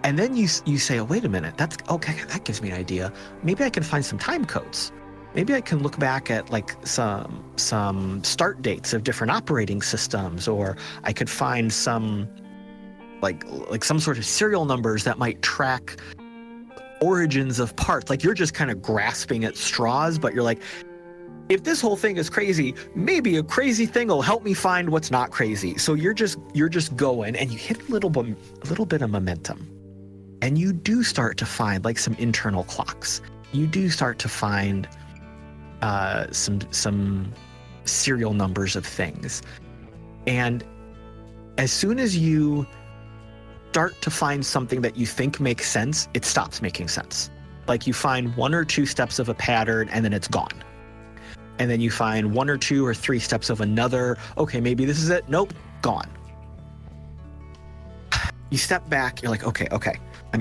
And then you say, oh, wait a minute, that's okay, that gives me an idea. Maybe I can find some time codes. Maybe I can look back at like some start dates of different operating systems, or I could find some like some sort of serial numbers that might track origins of parts. Like you're just kind of grasping at straws, but you're like, if this whole thing is crazy, maybe a crazy thing will help me find what's not crazy. So you're just going, and you hit a little bit of momentum. And you do start to find like some internal clocks. You do start to find some serial numbers of things. And as soon as you start to find something that you think makes sense, it stops making sense. Like you find 1 or 2 steps of a pattern and then it's gone. And then you find 1 or 2 or 3 steps of another. Okay, maybe this is it. Nope, gone. You step back, you're like, okay.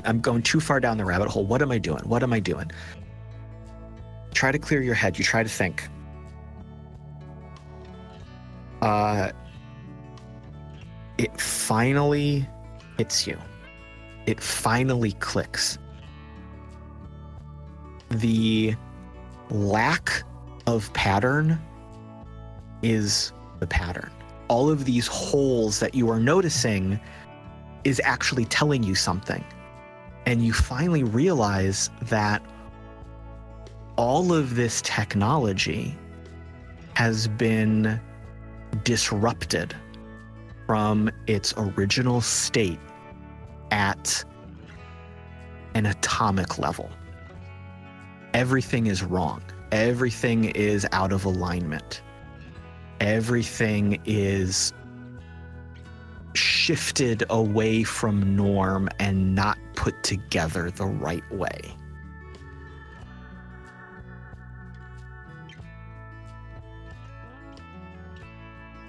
I'm going too far down the rabbit hole. What am I doing? Try to clear your head. You try to think. It finally hits you. It finally clicks. The lack of pattern is the pattern. All of these holes that you are noticing is actually telling you something. And you finally realize that all of this technology has been disrupted from its original state at an atomic level. Everything is wrong. Everything is out of alignment. Everything is shifted away from norm and not put together the right way.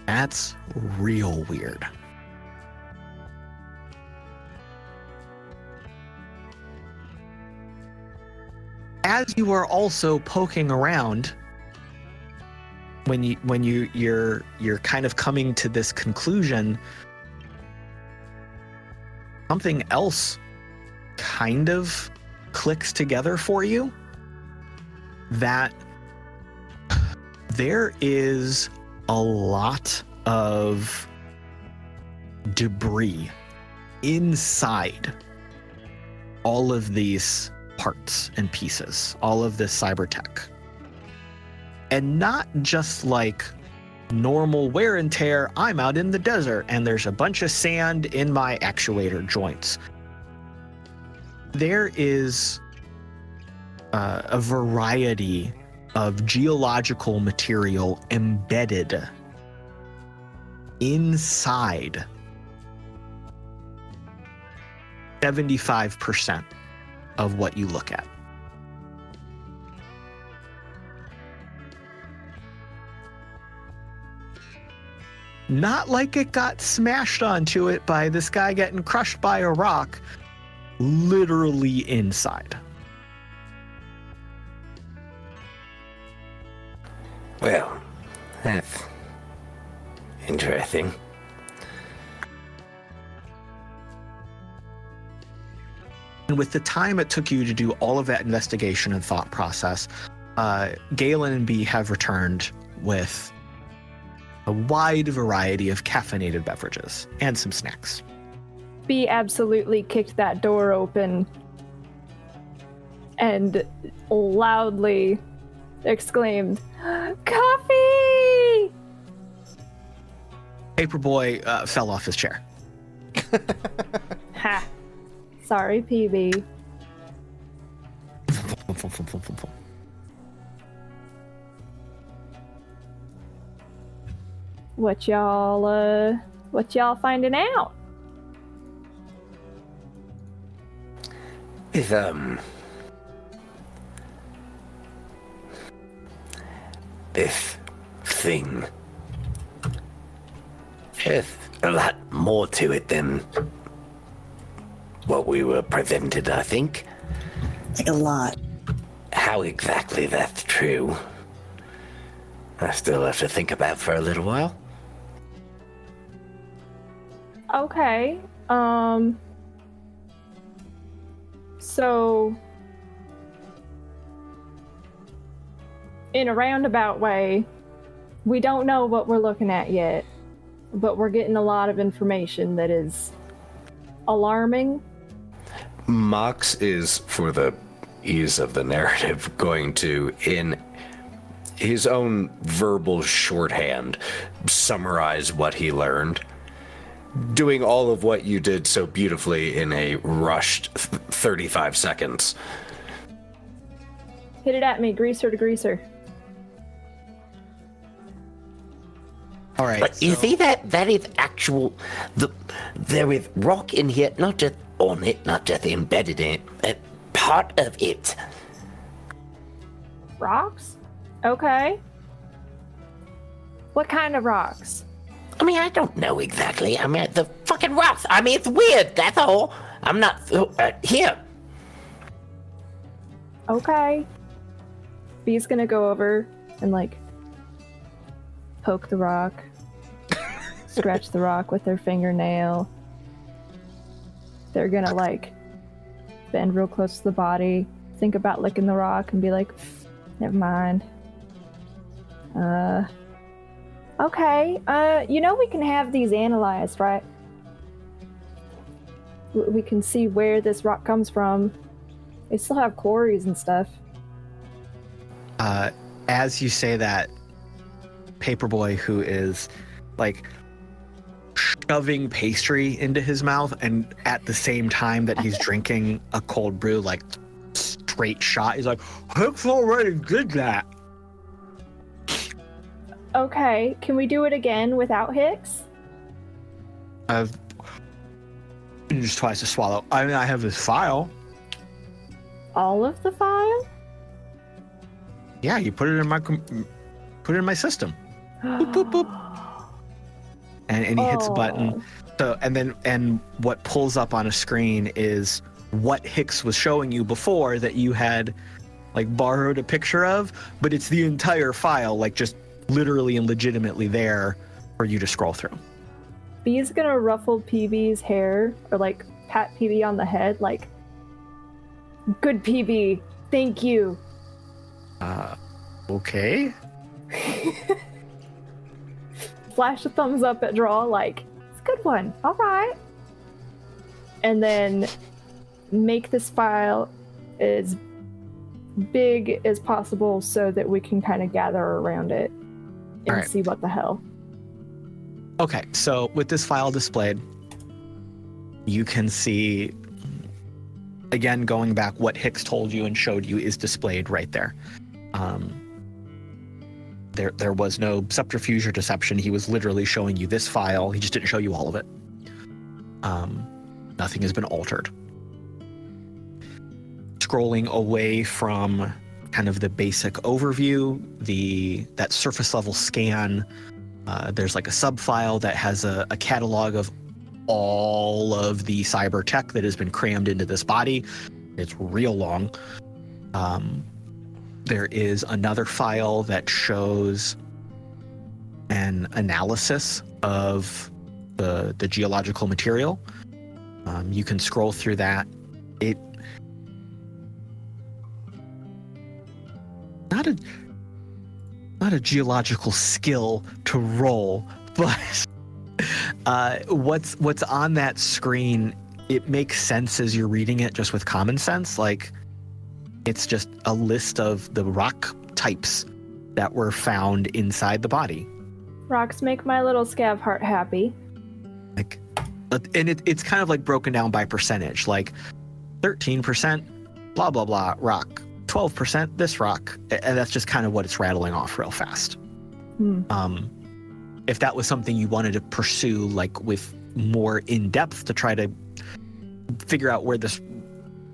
That's real weird. As you are also poking around, when you're kind of coming to this conclusion, something else kind of clicks together for you, that there is a lot of debris inside all of these parts and pieces, all of this cyber tech. And not just like normal wear and tear. I'm out in the desert and there's a bunch of sand in my actuator joints. There is a variety of geological material embedded inside 75% of what you look at. Not like it got smashed onto it by this guy getting crushed by a rock, literally inside. Well, that's interesting. And with the time it took you to do all of that investigation and thought process, Galen and B have returned with a wide variety of caffeinated beverages and some snacks. B absolutely kicked that door open and loudly exclaimed, "Coffee!" Paperboy fell off his chair. Ha. Sorry, PB. What y'all finding out? With, this thing. There's a lot more to it than what we were presented, I think. Like a lot. How exactly that's true, I still have to think about for a little while. Okay. So in a roundabout way, we don't know what we're looking at yet, but we're getting a lot of information that is alarming. Mox is, for the ease of the narrative, going to, in his own verbal shorthand, summarize what he learned, doing all of what you did so beautifully in a rushed 35 seconds. Hit it at me, greaser to greaser. All right. But you see that is actual. There is rock in here, not just on it, not just embedded in it, part of it. Rocks? Okay. What kind of rocks? I mean, I don't know exactly. I mean, the fucking rocks. I mean, it's weird, that's all. I'm not... here. Okay. Bee's gonna go over and, like, poke the rock. Scratch the rock with their fingernail. They're gonna, like, bend real close to the body, think about licking the rock, and be like, never mind. Okay, we can have these analyzed, right? We can see where this rock comes from. They still have quarries and stuff. As you say that, Paperboy, who is, like, shoving pastry into his mouth, and at the same time that he's drinking a cold brew, like, straight shot, he's like, Hicks already did that. Okay, can we do it again without Hicks? Just twice to swallow. I mean, I have this file. All of the file? Yeah, you put it in my system. Boop, boop, boop. And he hits a button. So and what pulls up on a screen is what Hicks was showing you before that you had, like, borrowed a picture of, but it's the entire file, like, just literally and legitimately there for you to scroll through. Bee's gonna ruffle PB's hair, or, like, pat PB on the head, like, good PB, thank you. Okay. Flash a thumbs up at Drall, like, it's a good one, all right. And then make this file as big as possible so that we can kind of gather around it and see what the hell. Okay, so with this file displayed, you can see, again, going back, what Hicks told you and showed you is displayed right there. There was no subterfuge or deception. He was literally showing you this file. He just didn't show you all of it. Nothing has been altered. Scrolling away from kind of the basic overview, that surface level scan, there's like a sub-file that has a catalog of all of the cyber tech that has been crammed into this body. It's real long. There is another file that shows an analysis of the geological material. You can scroll through that. Not a geological skill to roll, but what's on that screen, it makes sense as you're reading it just with common sense. Like, it's just a list of the rock types that were found inside the body. Rocks make my little scav heart happy. Like, and it's kind of like broken down by percentage, like 13% blah blah blah rock, 12% this rock, and that's just kind of what it's rattling off real fast. If that was something you wanted to pursue, like with more in depth to try to figure out where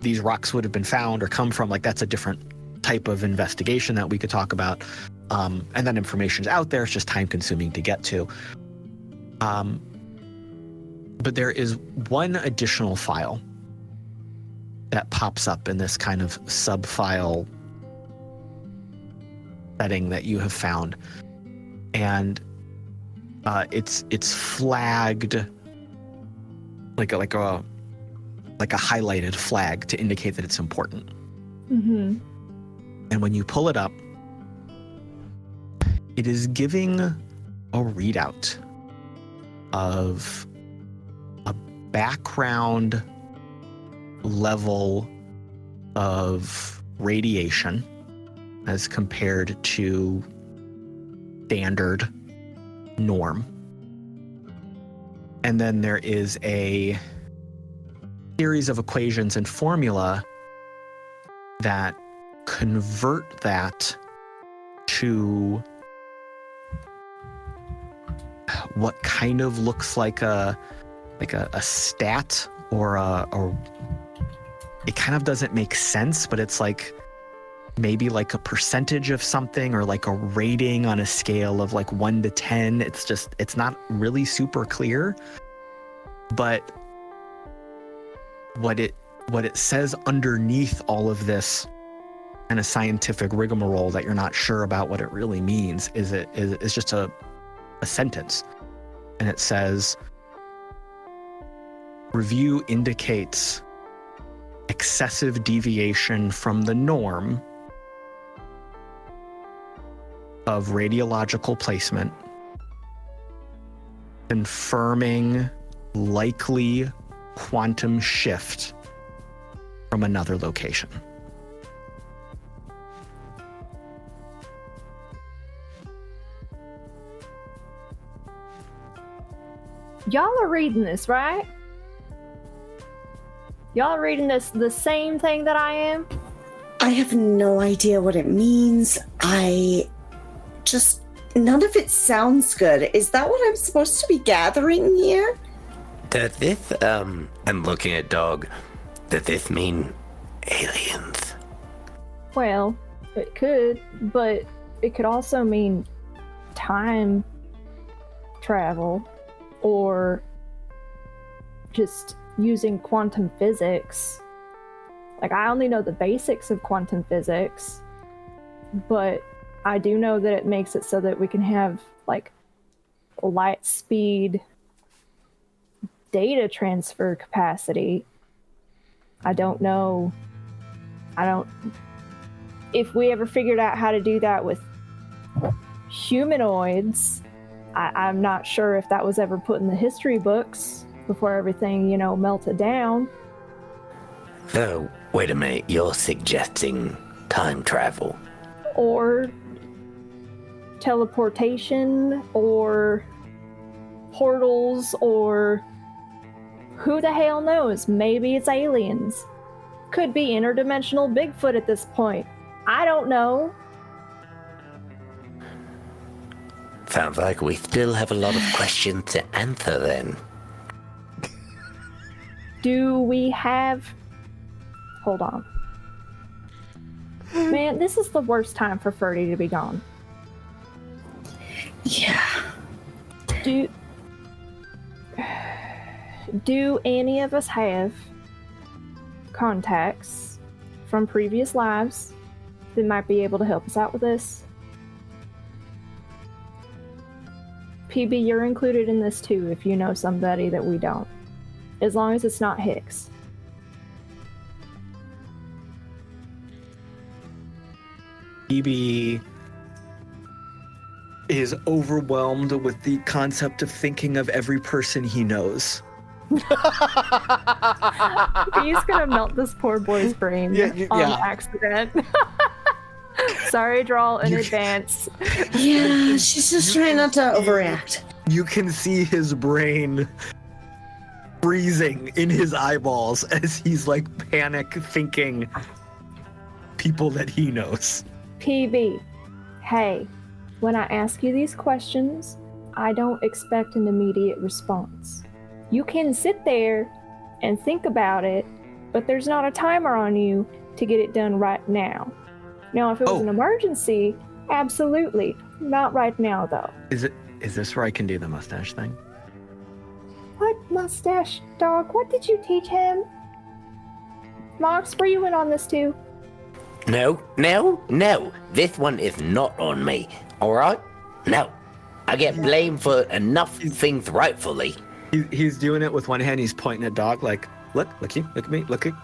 these rocks would have been found or come from, like, that's a different type of investigation that we could talk about. And that information's out there. It's just time consuming to get to. But there is one additional file that pops up in this kind of sub-file setting that you have found. And it's flagged like a highlighted flag to indicate that it's important. Mm-hmm. And when you pull it up, it is giving a readout of a background level of radiation as compared to standard norm. And then there is a series of equations and formula that convert that to what kind of looks like a stat or it kind of doesn't make sense, but it's like maybe like a percentage of something or like a rating on a scale of like 1 to 10. It's not really super clear, but what it says underneath all of this kind of scientific rigmarole that you're not sure about what it really means is just a sentence. And it says, review indicates excessive deviation from the norm of radiological placement, confirming likely quantum shift from another location. Y'all are reading this, right? Y'all are reading this the same thing that I am? I have no idea what it means. None of it sounds good. Is that what I'm supposed to be gathering here? Does this, I'm looking at Dog, does this mean aliens? Well, it could, but it could also mean time travel or just using quantum physics. Like, I only know the basics of quantum physics, but I do know that it makes it so that we can have, like, light speed data transfer capacity. If we ever figured out how to do that with humanoids, I'm not sure if that was ever put in the history books before everything, melted down. So, wait a minute, you're suggesting time travel? Or teleportation, or portals, or who the hell knows? Maybe it's aliens. Could be interdimensional Bigfoot at this point. I don't know. Sounds like we still have a lot of questions to answer then. Do we have... Hold on. Man, this is the worst time for Ferdy to be gone. Yeah. Do any of us have contacts from previous lives that might be able to help us out with this? PB, you're included in this too if you know somebody that we don't. As long as it's not Hicks. PB is overwhelmed with the concept of thinking of every person he knows. He's gonna melt this poor boy's brain on accident. Sorry, Drall, in advance. Yeah, she's just trying not to overreact. You can see his brain freezing in his eyeballs as he's like panic thinking people that he knows. PB, hey, when I ask you these questions, I don't expect an immediate response. You can sit there and think about it, but there's not a timer on you to get it done right now. Now, if it was an emergency, absolutely. Not right now, though. Is this where I can do the mustache thing? What mustache, Dog? What did you teach him? Mox, were you in on this too? No. This one is not on me, alright? No. I get blamed for enough things rightfully. He's doing it with one hand. He's pointing at Dog like, look at me, look at.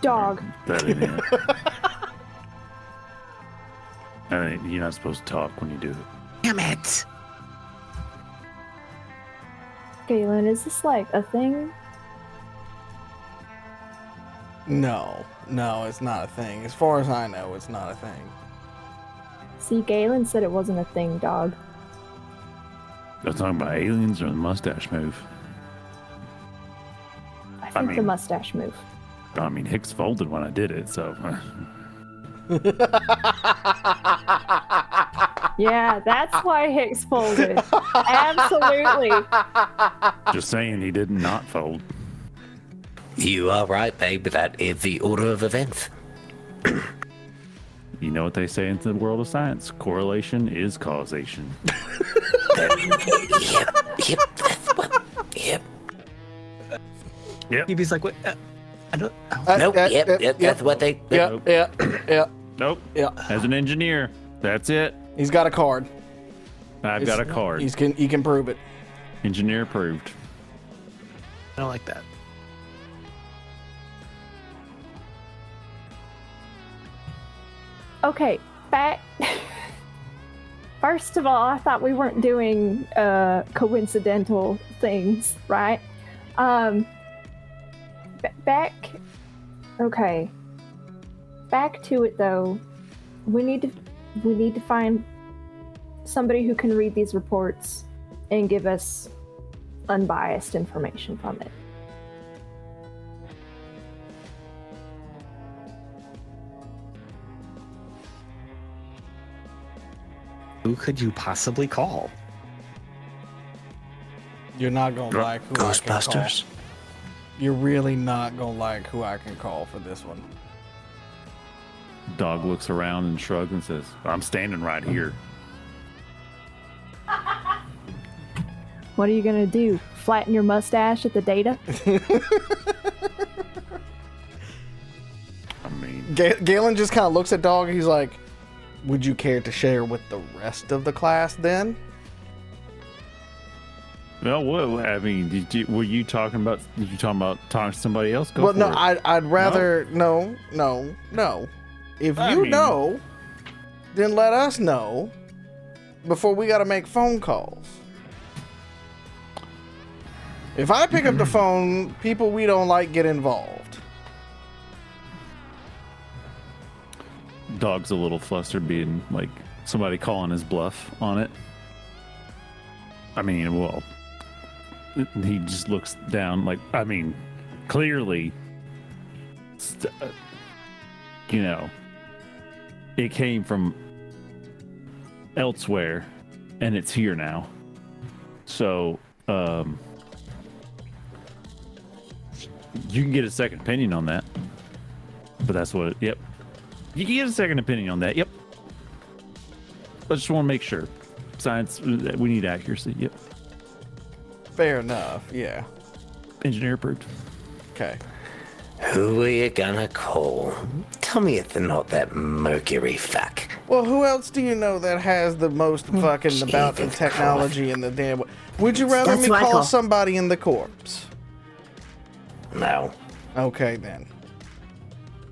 Dog. That ain't it. I mean, you're not supposed to talk when you do it. Damn it! Galen, is this like a thing? No, it's not a thing. As far as I know, it's not a thing. See, Galen said it wasn't a thing, Dog. They're talking about aliens or the mustache move. I think the mustache move. I mean, Hicks folded when I did it, so. Yeah, that's why Hicks folded. Absolutely. Just saying, he did not fold. You are right, babe. That is the order of events. You know what they say in the world of science? Correlation is causation. Yep. That's what. Yep. Yep. He's like, what? I don't. Nope. Yep. That's what they. Yeah. Nope. Yeah. As an engineer, that's it. He's got a card. I've got a card. He can prove it. Engineer approved. I don't like that. Okay, back. First of all, I thought we weren't doing coincidental things, right? Back. Okay. Back to it though. We need to find somebody who can read these reports and give us unbiased information from it. Who could you possibly call? You're not gonna like who I can Ghostbusters? call. You're really not gonna like who I can call for this one. Dog looks around and shrugs and says, I'm standing right here. What are you gonna do? Flatten your mustache at the data? I mean, Galen just kind of looks at Dog. He's like, "Would you care to share with the rest of the class then?" well, what? I mean, were you talking about? Did you talking about talking to somebody else? Go Well, for no, it. I'd rather no. If I you mean- know, then let us know before we got to make phone calls. If I pick up the phone, people we don't like get involved. Dog's a little flustered, being like somebody calling his bluff on it. I mean, well, he just looks down. Like, I mean, clearly, you know, it came from elsewhere, and it's here now. So, you can get a second opinion on that. But that's what it, yep. You can get a second opinion on that, yep. I just want to make sure. Science, we need accuracy, yep. Fair enough, yeah. Engineer approved. Okay. Who are you gonna call? Tell me if they're not that Mercury fuck. Well, who else do you know that has the most fucking about the technology and the damn... Would you rather That's me who I call call. somebody in the corps? No. Okay, then.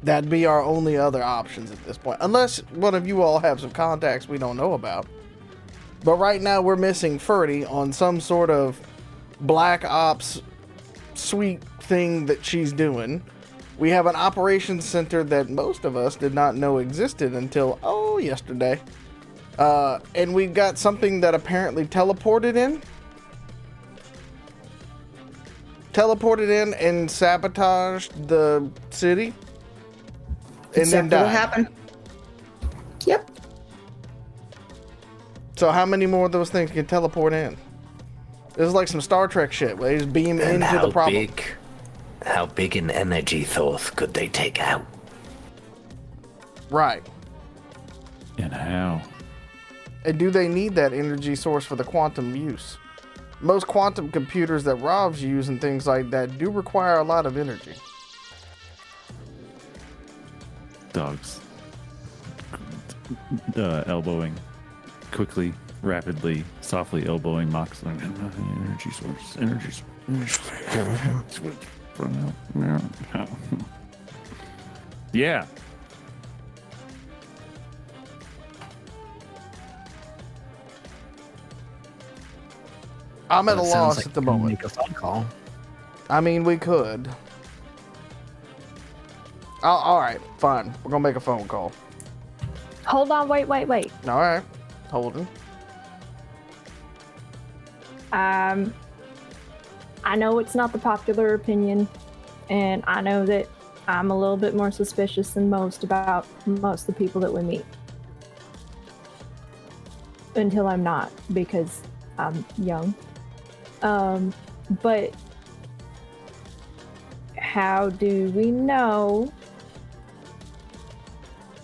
That'd be our only other options at this point. Unless one of you all have some contacts we don't know about. But right now we're missing Ferdy on some sort of Black Ops sweet thing that she's doing. We have an operations center that most of us did not know existed until, yesterday. And we've got something that apparently teleported in. And sabotaged the city. And then Exactly died. what happened. Yep. So how many more of those things can teleport in? This is like some Star Trek shit where they just beam And into the problem. how big an energy source could they take out? Right. And how? And do they need that energy source for the quantum use? Most quantum computers that Rob's use and things like that do require a lot of energy. Dogs. Elbowing quickly rapidly, softly elbowing Mox. Like, energy source, energy source. Yeah. I'm at a That sounds loss like at the we can moment. Make a phone call. I mean, we could. All right, fine. We're gonna make a phone call. Hold on, wait. All right, holding. I know it's not the popular opinion, and I know that I'm a little bit more suspicious than most about most of the people that we meet. Until I'm not, because I'm young. But how do we know?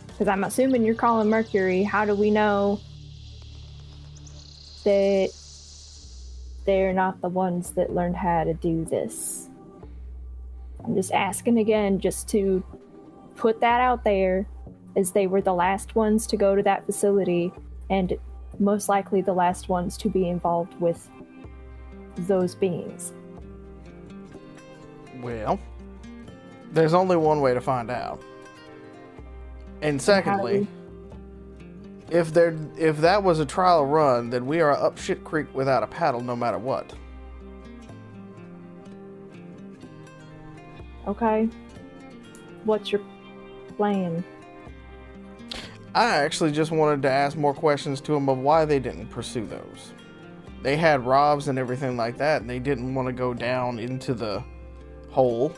Because I'm assuming you're calling Mercury. How do we know that they're not the ones that learned how to do this? I'm just asking again, just to put that out there, as they were the last ones to go to that facility, and most likely the last ones to be involved with those beings. Well, there's only one way to find out. And secondly, if that was a trial run, then we are up shit creek without a paddle no matter what. Okay. What's your plan? I actually just wanted to ask more questions to them of why they didn't pursue those. They had ROVs and everything like that, and they didn't want to go down into the hole.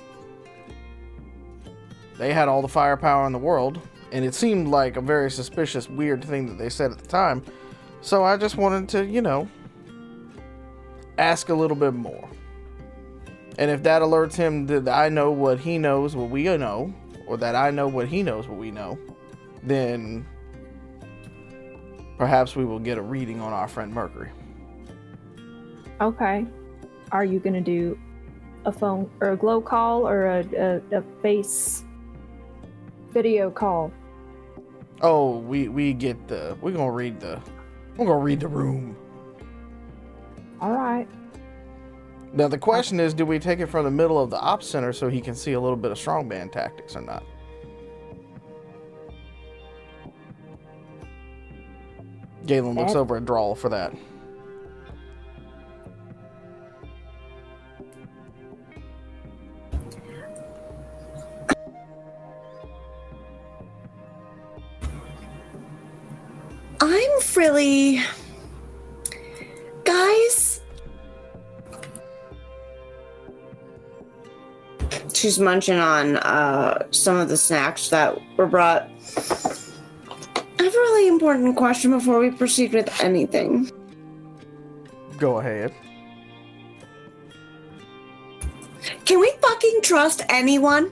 They had all the firepower in the world, and it seemed like a very suspicious, weird thing that they said at the time. So I just wanted to, ask a little bit more. And if that alerts him that I know what he knows, what we know, or that I know what he knows, what we know, then perhaps we will get a reading on our friend Mercury. Okay. Are you going to do a phone or a glow call or a face video call? Oh, we're gonna read the room. All right. Now the question is, do we take it from the middle of the ops center so he can see a little bit of strongman tactics or not? Galen looks over at Drall for that. I'm really... Guys? She's munching on some of the snacks that were brought. I have a really important question before we proceed with anything. Go ahead. Can we fucking trust anyone?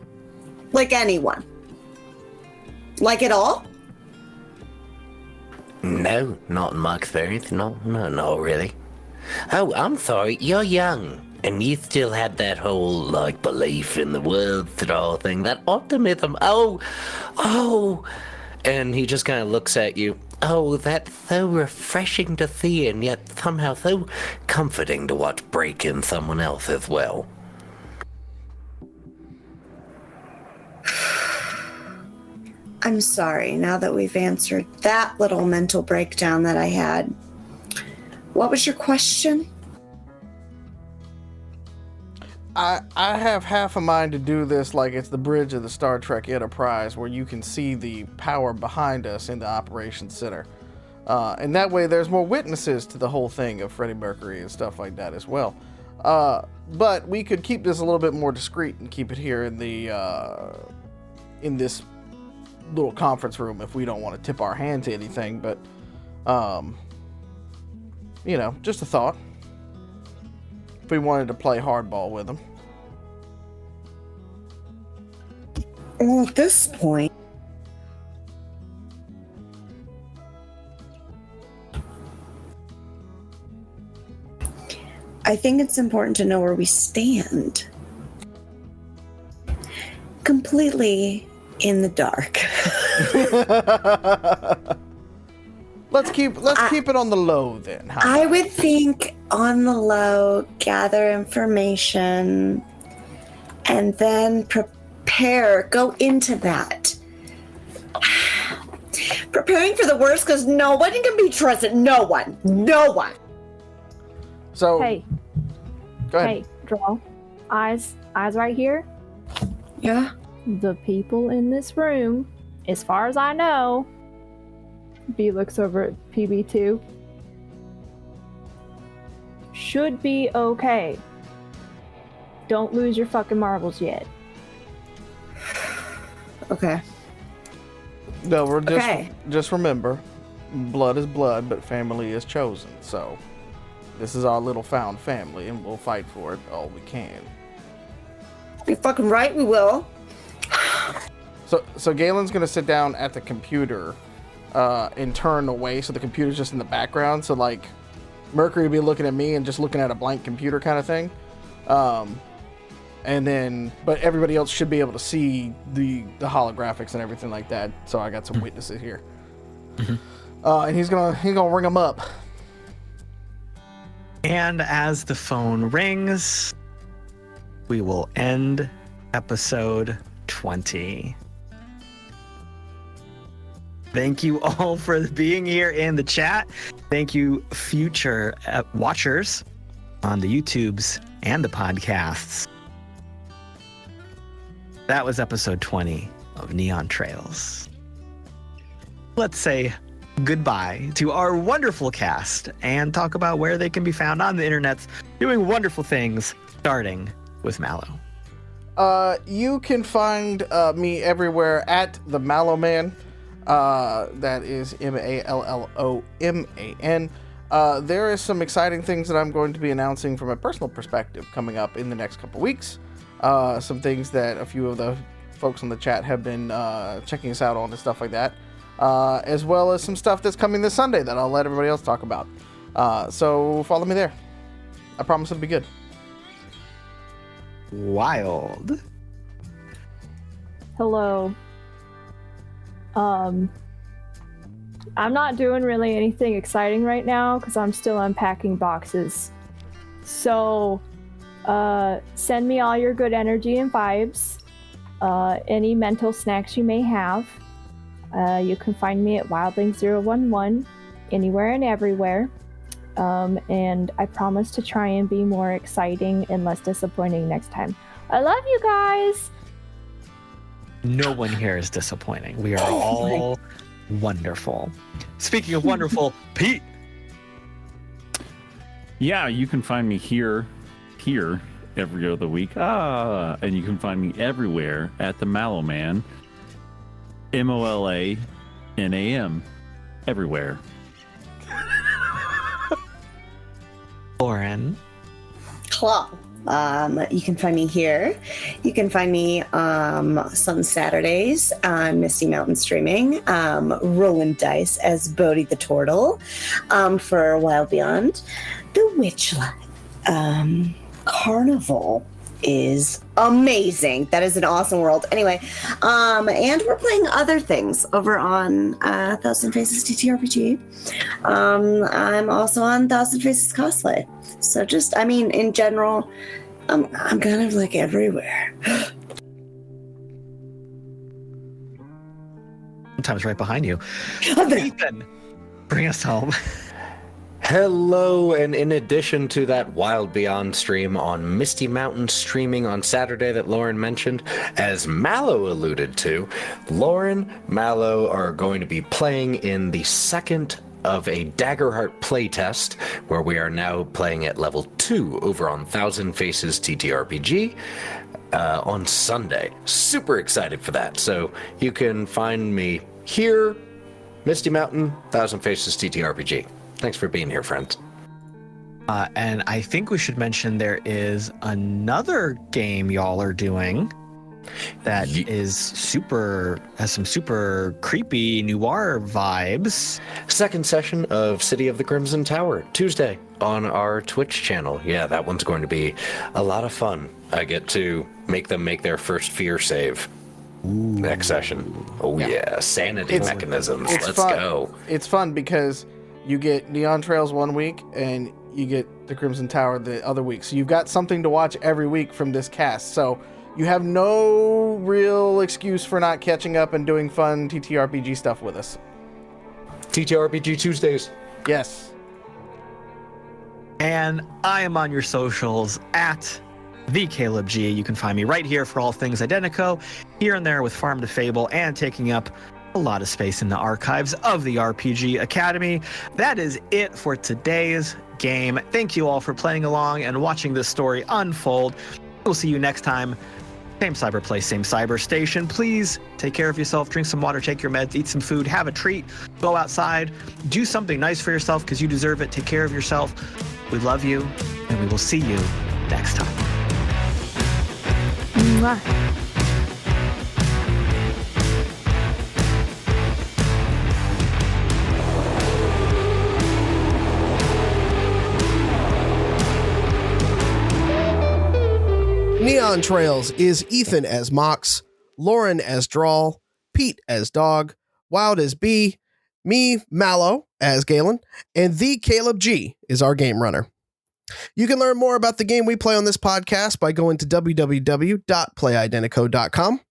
Like anyone? Like at all? No, not in my experience. No, really. Oh, I'm sorry. You're young. And you still had that whole, belief in the world Drall thing. That optimism. Oh. And he just kind of looks at you. Oh, that's so refreshing to see, and yet somehow so comforting to watch break in someone else as well. I'm sorry, now that we've answered that little mental breakdown that I had. What was your question? I have half a mind to do this like it's the bridge of the Star Trek Enterprise, where you can see the power behind us in the operations center. And that way there's more witnesses to the whole thing of Freddie Mercury and stuff like that as well. But we could keep this a little bit more discreet and keep it here in this little conference room if we don't want to tip our hand to anything. But, just a thought. If we wanted to play hardball with them. Well, at this point, I think it's important to know where we stand. Completely in the dark. let's keep it on the low then. I would think on the low, gather information, and then go into that. Preparing for the worst because no one can be trusted. No one. So Hey. go ahead. Hey, Drall. Eyes right here. Yeah. The people in this room, as far as I know, B looks over at PB2, should be okay. Don't lose your fucking marbles yet. Okay. No, we're Okay. just remember, blood is blood, but family is chosen. So this is our little found family, and we'll fight for it all we can. You're fucking right, we will. So Galen's gonna sit down at the computer and turn away, so the computer's just in the background. So like, Mercury will be looking at me and just looking at a blank computer kind of thing. And then, but everybody else should be able to see the holographics and everything like that. So I got some witnesses here. And he's gonna ring them up. And as the phone rings, we will end episode 20. Thank you all for being here in the chat. Thank you, future watchers on the YouTubes and the podcasts. That was episode 20 of Neon Trails. Let's say goodbye to our wonderful cast and talk about where they can be found on the internets doing wonderful things, starting with Mallo. You can find me everywhere at the Mallo Man. That is MALLOMAN. There is some exciting things that I'm going to be announcing from a personal perspective coming up in the next couple weeks. Some things that a few of the folks in the chat have been checking us out on and stuff like that. As well as some stuff that's coming this Sunday that I'll let everybody else talk about. So follow me there. I promise it'll be good. Wild. Hello. I'm not doing really anything exciting right now because I'm still unpacking boxes. So, send me all your good energy and vibes. Any mental snacks you may have. You can find me at Wildling011 anywhere and everywhere. And I promise to try and be more exciting and less disappointing next time. I love you guys! No one here is disappointing. We are all wonderful. Speaking of wonderful, Pete. Yeah, you can find me here every other week. And you can find me everywhere at the Mallo Man. MOLANAM. Everywhere. Lauren. Hello. You can find me here. You can find me some Saturdays on Misty Mountain Streaming, rolling dice as Bodhi the Turtle for Wild Beyond. The Witchlight Carnival is amazing. That is an awesome world. Anyway, and we're playing other things over on Thousand Faces TTRPG. I'm also on Thousand Faces Cosplay. So just, I mean, in general, I'm kind of like everywhere. Sometimes right behind you. Ethan, bring us home. Hello, and in addition to that Wild Beyond stream on Misty Mountain Streaming on Saturday that Lauren mentioned, as Mallo alluded to, Lauren, Mallo are going to be playing in the second of a Daggerheart playtest, where we are now playing at level 2 over on Thousand Faces TTRPG on Sunday. Super excited for that. So you can find me here, Misty Mountain, Thousand Faces TTRPG. Thanks for being here, friends. And I think we should mention there is another game y'all are doing that has some super creepy noir vibes. Second session of City of the Crimson Tower, Tuesday on our Twitch channel. Yeah, that one's going to be a lot of fun. I get to make them make their first fear save. Next session. Oh yeah, sanity mechanisms. It's Let's fun. go. It's fun because you get Neon Trails one week and you get the Crimson Tower the other week. So you've got something to watch every week from this cast. So you have no real excuse for not catching up and doing fun TTRPG stuff with us. TTRPG Tuesdays. Yes. And I am on your socials at the Caleb G. You can find me right here for all things Identico, here and there with Farm to Fable, and taking up a lot of space in the archives of the RPG Academy. That is it for today's game. Thank you all for playing along and watching this story unfold. We'll see you next time. Same cyber place, same cyber station. Please take care of yourself, drink some water, take your meds, eat some food, have a treat, go outside, do something nice for yourself because you deserve it. Take care of yourself. We love you, and we will see you next time. Mwah. Neon Trails is Ethan as Mox, Lauren as Drall, Pete as Dog, Wild as Bee, me, Mallo, as Galen, and the Caleb G is our game runner. You can learn more about the game we play on this podcast by going to www.playidentico.com.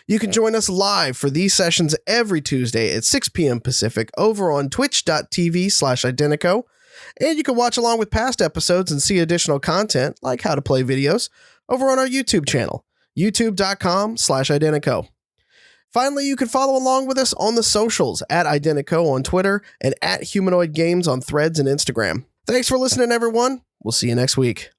You can join us live for these sessions every Tuesday at 6 p.m. Pacific over on twitch.tv/Identico. And you can watch along with past episodes and see additional content like how to play videos over on our YouTube channel, youtube.com/Identico. Finally, you can follow along with us on the socials at Identico on Twitter and at Humanoid Games on Threads and Instagram. Thanks for listening, everyone. We'll see you next week.